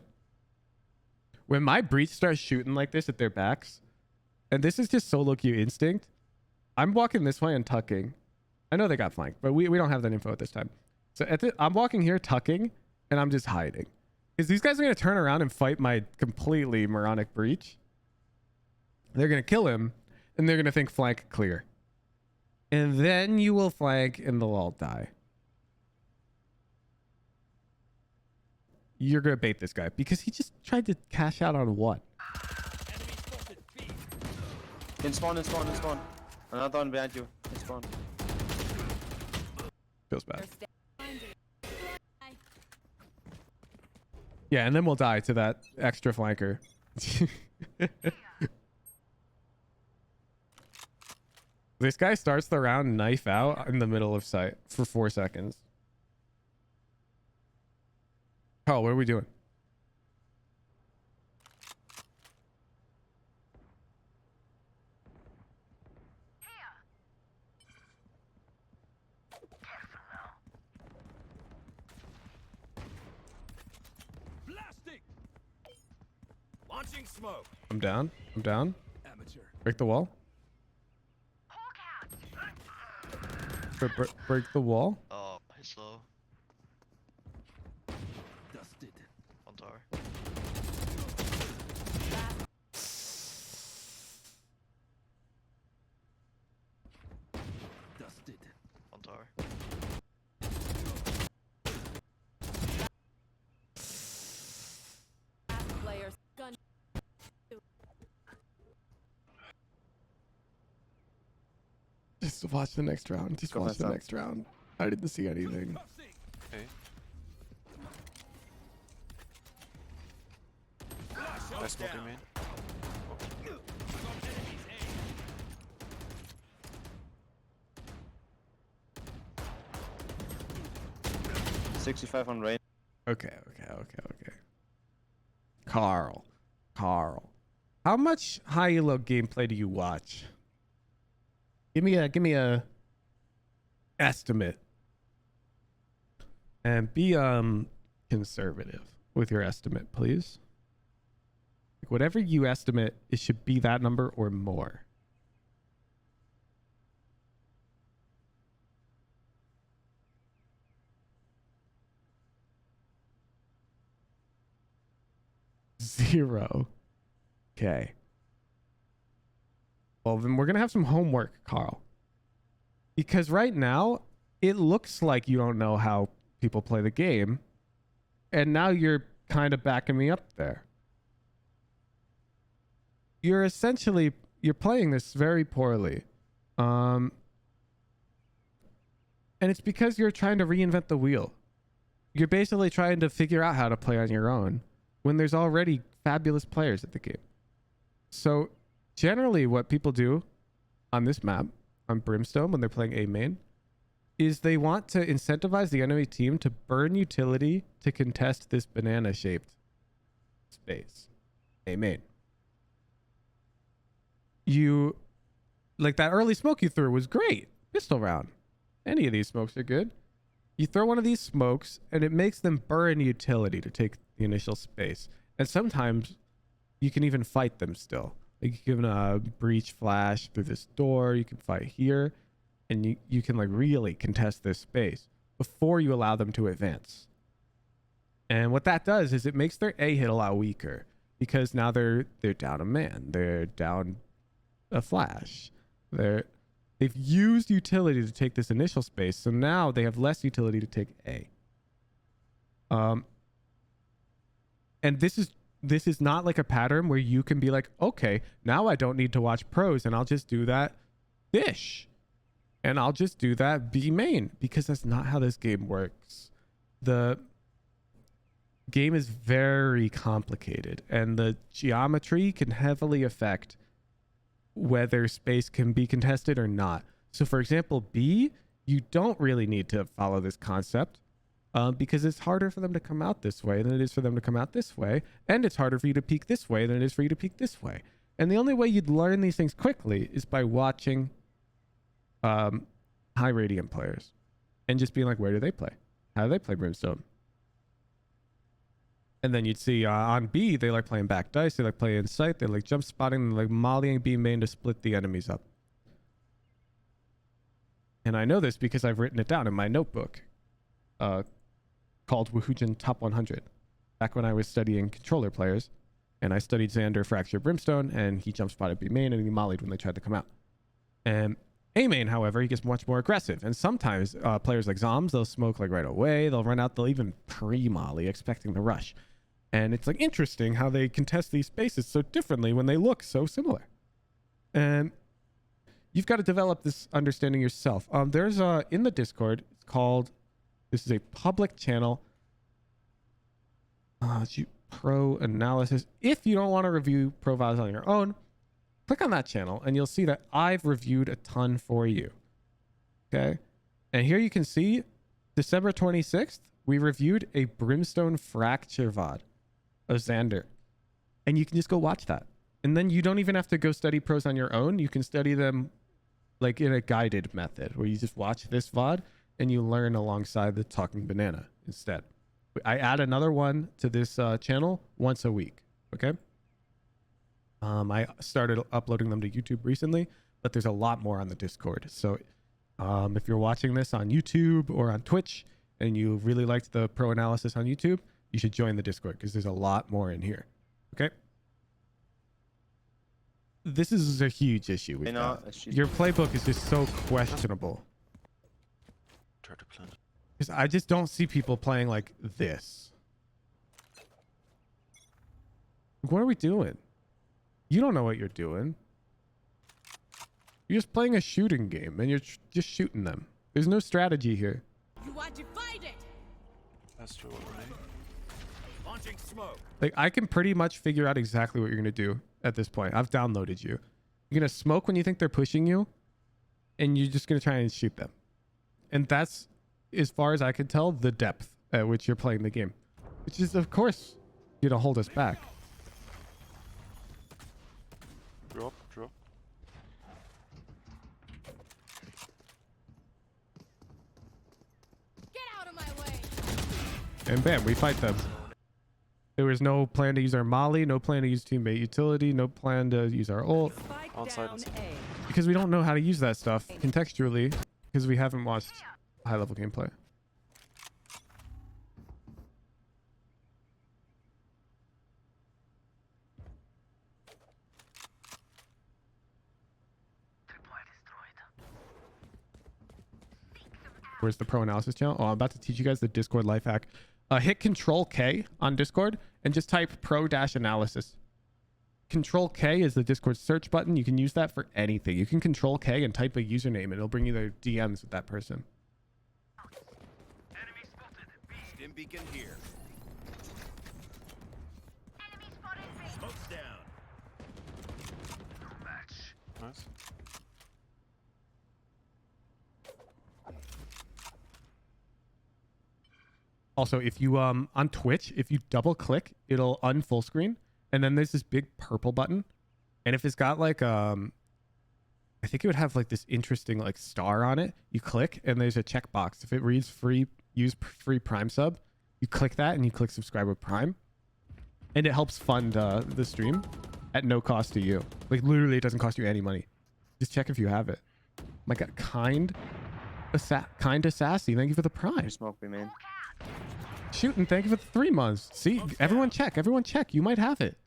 when my breach starts shooting like this at their backs, and this is just solo queue instinct, I'm walking this way and tucking. I know they got flanked, but we don't have that info at this time. So I'm walking here tucking, and I'm just hiding. Because these guys are going to turn around and fight my completely moronic breach. They're going to kill him, and they're going to think flank clear. And then you will flank, and they'll all die. You're going to bait this guy, because he just tried to cash out on what? Enemy spotted. B. In spawn, in spawn, in spawn. Another one behind you. In spawn. Feels bad. Yeah, and then we'll die to that extra flanker. This guy starts the round knife out in the middle of sight for 4 seconds. Oh, what are we doing? Blasting. Launching smoke. I'm down. I'm down. Amateur. Break the wall. Break the wall. Oh, he's low. Dusted. On tower. Dusted. On tower. Players. Gun. Just watch the next round. Just watch the next round. I didn't see anything. A. Nice smoke A main. 65 on rain. Okay. Carl. How much high elo gameplay do you watch? Give me a estimate. And be conservative with your estimate, please. Like whatever you estimate, it should be that number or more. Zero. Okay. Well, then we're going to have some homework, Carl. Because right now, it looks like you don't know how people play the game. And now you're kind of backing me up there. You're playing this very poorly. And it's because you're trying to reinvent the wheel. You're basically trying to figure out how to play on your own when there's already fabulous players at the game. So generally what people do on this map, on Brimstone, when they're playing A main, is they want to incentivize the enemy team to burn utility to contest this banana-shaped space. Amen. You, like that early smoke you threw was great. Pistol round. Any of these smokes are good. You throw one of these smokes and it makes them burn utility to take the initial space. And sometimes you can even fight them still. Like you can breach flash through this door. You can fight here. And you can like really contest this space before you allow them to advance. And what that does is it makes their A hit a lot weaker because now they're down a man. They're down a flash. They've used utility to take this initial space, so now they have less utility to take A. And this is not like a pattern where you can be like, okay, now I don't need to watch pros and I'll just do that dish. And I'll just do that B main, because that's not how this game works. The game is very complicated and the geometry can heavily affect whether space can be contested or not. So for example, B, you don't really need to follow this concept because it's harder for them to come out this way than it is for them to come out this way. And it's harder for you to peek this way than it is for you to peek this way. And the only way you'd learn these things quickly is by watching high radiant players and just being like, where do they play? How do they play Brimstone? And then you'd see on B, they like playing back dice, they like playing sight, they like jump spotting, they like mollying B main to split the enemies up. And I know this because I've written it down in my notebook called Woohoojin Top 100. Back when I was studying controller players, and I studied Xander Fracture Brimstone, and he jump spotted B main and he mollied when they tried to come out. And A main, however, he gets much more aggressive. And sometimes players like Zoms, they'll smoke like right away. They'll run out. They'll even pre-molly, expecting the rush. And it's like interesting how they contest these spaces so differently when they look so similar. And you've got to develop this understanding yourself. There's in the Discord, it's called, this is a public channel, pro analysis. If you don't want to review profiles on your own, click on that channel and you'll see that I've reviewed a ton for you. Okay. And here you can see December 26th, we reviewed a Brimstone Fracture VOD of Xander. And you can just go watch that. And then you don't even have to go study pros on your own. You can study them like in a guided method where you just watch this VOD and you learn alongside the Talking Banana instead. I add another one to this channel once a week. Okay. I started uploading them to YouTube recently, but there's a lot more on the Discord. So if you're watching this on YouTube or on Twitch and you really liked the pro analysis on YouTube, you should join the Discord because there's a lot more in here. Okay. This is a huge issue with your playbook is just so questionable. Because I just don't see people playing like this. What are we doing? You don't know what you're doing. You're just playing a shooting game and you're just shooting them. There's no strategy here. You are divided. That's true. Launching smoke. Like I can pretty much figure out exactly what you're going to do at this point. I've downloaded you. You're going to smoke when you think they're pushing you and you're just going to try and shoot them. And that's, as far as I can tell, the depth at which you're playing the game, which is of course going to hold us back. Drop. Get out of my way. And bam, we fight them. There was no plan to use our molly, no plan to use teammate utility, no plan to use our ult. Because we don't know how to use that stuff contextually, because we haven't watched high-level gameplay. Where's the pro analysis channel? Oh, I'm about to teach you guys the Discord life hack. Hit Control K on Discord and just type pro-analysis. Control K is the Discord search button. You can use that for anything. You can Control K and type a username and it'll bring you their DMs with that person. Enemy spotted. Stim beacon here. Enemy spotted. Smoke's down. No match. Nice. Also, if you on Twitch, if you double click, it'll unfull screen, and then there's this big purple button, and if it's got like I think it would have like this interesting like star on it. You click, and there's a checkbox. If it reads free, use free Prime sub, you click that, and you click subscribe with Prime, and it helps fund the stream at no cost to you. Like literally, it doesn't cost you any money. Just check if you have it. My God, kind of sassy. Thank you for the Prime. Smoke me, man. Shooting, thank you for the 3 months. See, everyone check. Everyone check. You might have it.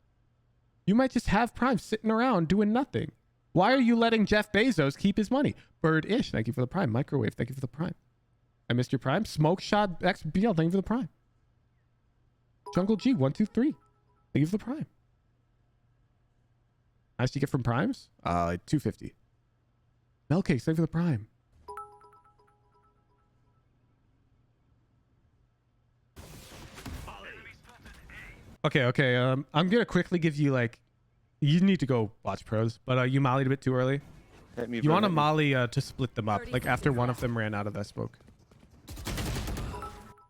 You might just have Prime sitting around doing nothing. Why are you letting Jeff Bezos keep his money? Bird-ish, thank you for the Prime. Microwave, thank you for the Prime. I missed your Prime. Smoke Shot XBL, thank you for the Prime. Jungle G, 123. Thank you for the Prime. How much do you get from Primes? Like 250. Melcakes, thank you for the Prime. Okay. I'm gonna quickly give you like, you need to go watch pros, but you mollied a bit too early. Hit me, You bro, want to hit me. molly to split them up, like after one of them ran out of that smoke.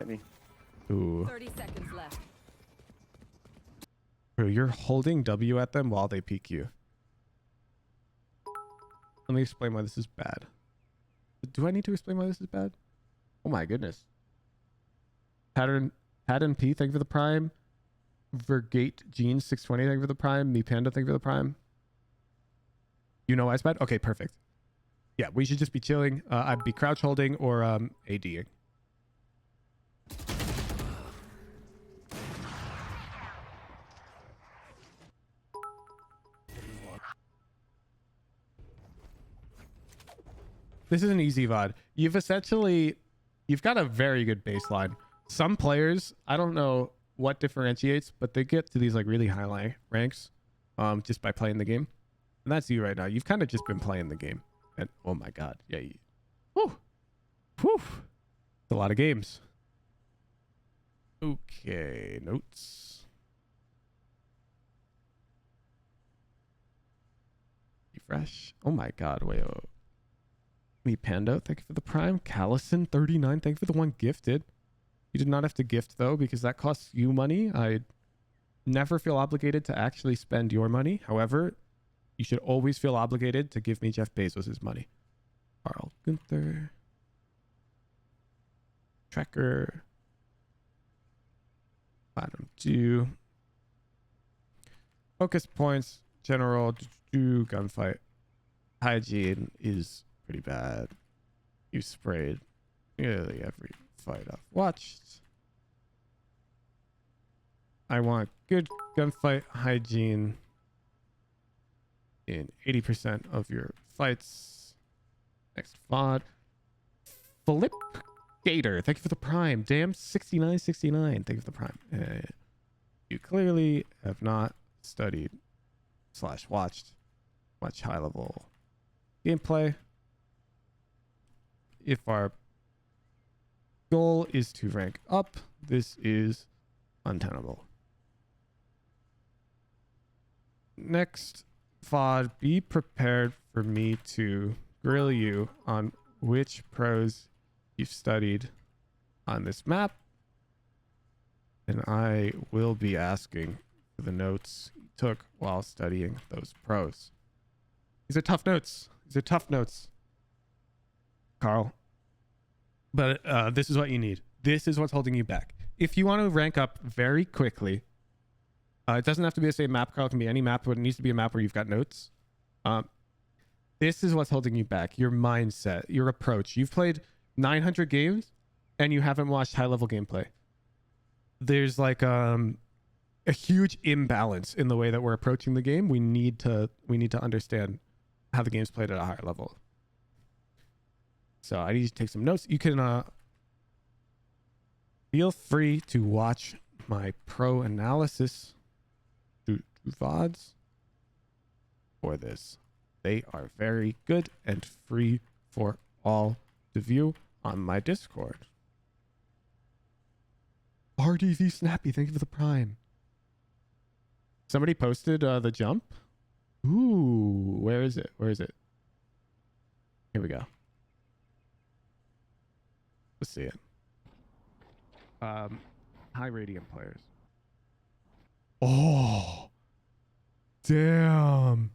Hit me. Ooh. 30 seconds left. Bro, you're holding W at them while they peek you. Let me explain why this is bad. Do I need to explain why this is bad? Oh my goodness. Pattern P, thank you for the Prime. Vergate Jeans 620, thank you for the Prime. Me Panda, thank you for the Prime. You know why it's bad? Okay, perfect. Yeah, we should just be chilling. I'd be crouch holding or ADing. This is an easy VOD. You've got a very good baseline. Some players, I don't know what differentiates, but they get to these like really high ranks just by playing the game. And that's you right now. You've kind of just been playing the game. And oh my God. Yeah. Whew. It's a lot of games. Okay. Notes. Refresh. Oh my God. Wait. Me Pando, thank you for the Prime. Callison 39, thank you for the one gifted. You did not have to gift though, because that costs you money. I never feel obligated to actually spend your money. However, you should always feel obligated to give me Jeff Bezos' money. Carl Gunther. Tracker. Platinum 2. Focus points. General. Gunfight. Hygiene is pretty bad. You sprayed nearly every fight I've watched. I want good gunfight hygiene in 80% of your fights. Next VOD. Flip Gator, thank you for the Prime. Damn 6969, thank you for the Prime. You clearly have not studied / watched much high level gameplay. If our goal is to rank up, this is untenable. Next VOD, be prepared for me to grill you on which pros you've studied on this map. And I will be asking for the notes you took while studying those pros. These are tough notes. Carl. But this is what you need. This is what's holding you back. If you want to rank up very quickly, it doesn't have to be the same map, Carl. It can be any map, but it needs to be a map where you've got notes. This is what's holding you back. Your mindset, your approach. You've played 900 games and you haven't watched high-level gameplay. There's like a huge imbalance in the way that we're approaching the game. We need to understand how the game's played at a higher level. So I need you to take some notes. You can feel free to watch my pro analysis to VODs for this. They are very good and free for all to view on my Discord. RDV Snappy, thank you for the Prime. Somebody posted the jump. Ooh, where is it? Here we go. Let's see it. high radiant players. Oh, damn.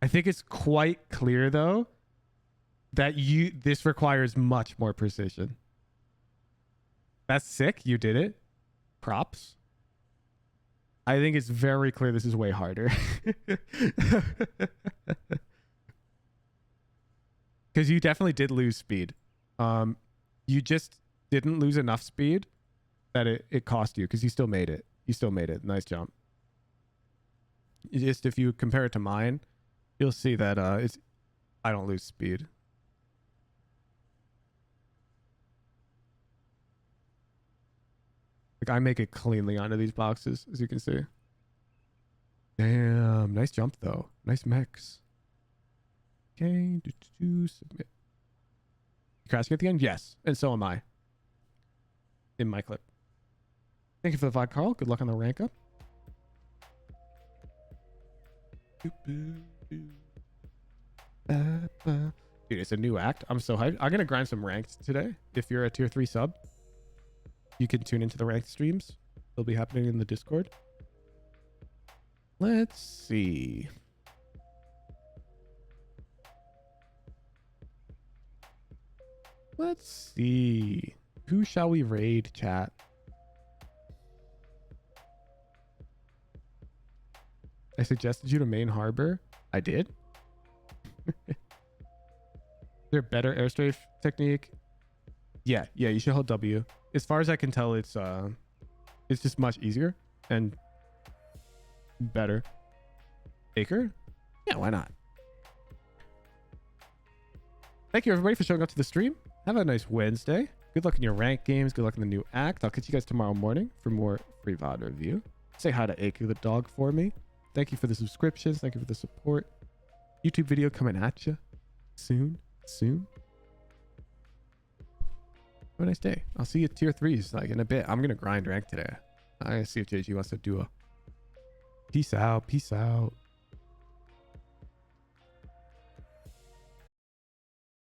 I think it's quite clear though that this requires much more precision. That's sick. You did it. Props. I think it's very clear this is way harder. Because you definitely did lose speed. You just didn't lose enough speed that it cost you, because you still made it. You still made it. Nice jump. Just if you compare it to mine, you'll see that I don't lose speed. Like, I make it cleanly onto these boxes, as you can see. Damn, nice jump though. Nice mix. Okay, submit. You crashing at the end? Yes, and so am I. In my clip. Thank you for the VOD, Carl. Good luck on the rank up. Dude, it's a new act. I'm so hyped. I'm gonna grind some ranked today. If you're a tier 3 sub, you can tune into the ranked streams. They'll be happening in the Discord. Let's see. Let's see. Who shall we raid, chat? I suggested you to main harbor. I did. Is there a better airstrafe technique? Yeah, you should hold W. As far as I can tell, it's just much easier and better. Baker? Yeah, why not? Thank you everybody for showing up to the stream. Have a nice Wednesday. Good luck in your rank games. Good luck in the new act. I'll catch you guys tomorrow morning for more free VOD review. Say hi to Aku the dog for me. Thank you for the subscriptions. Thank you for the support. YouTube video coming at you soon. Have a nice day. I'll see you at tier 3s like in a bit. I'm gonna grind rank today. I gotta see if JG wants to do a peace out.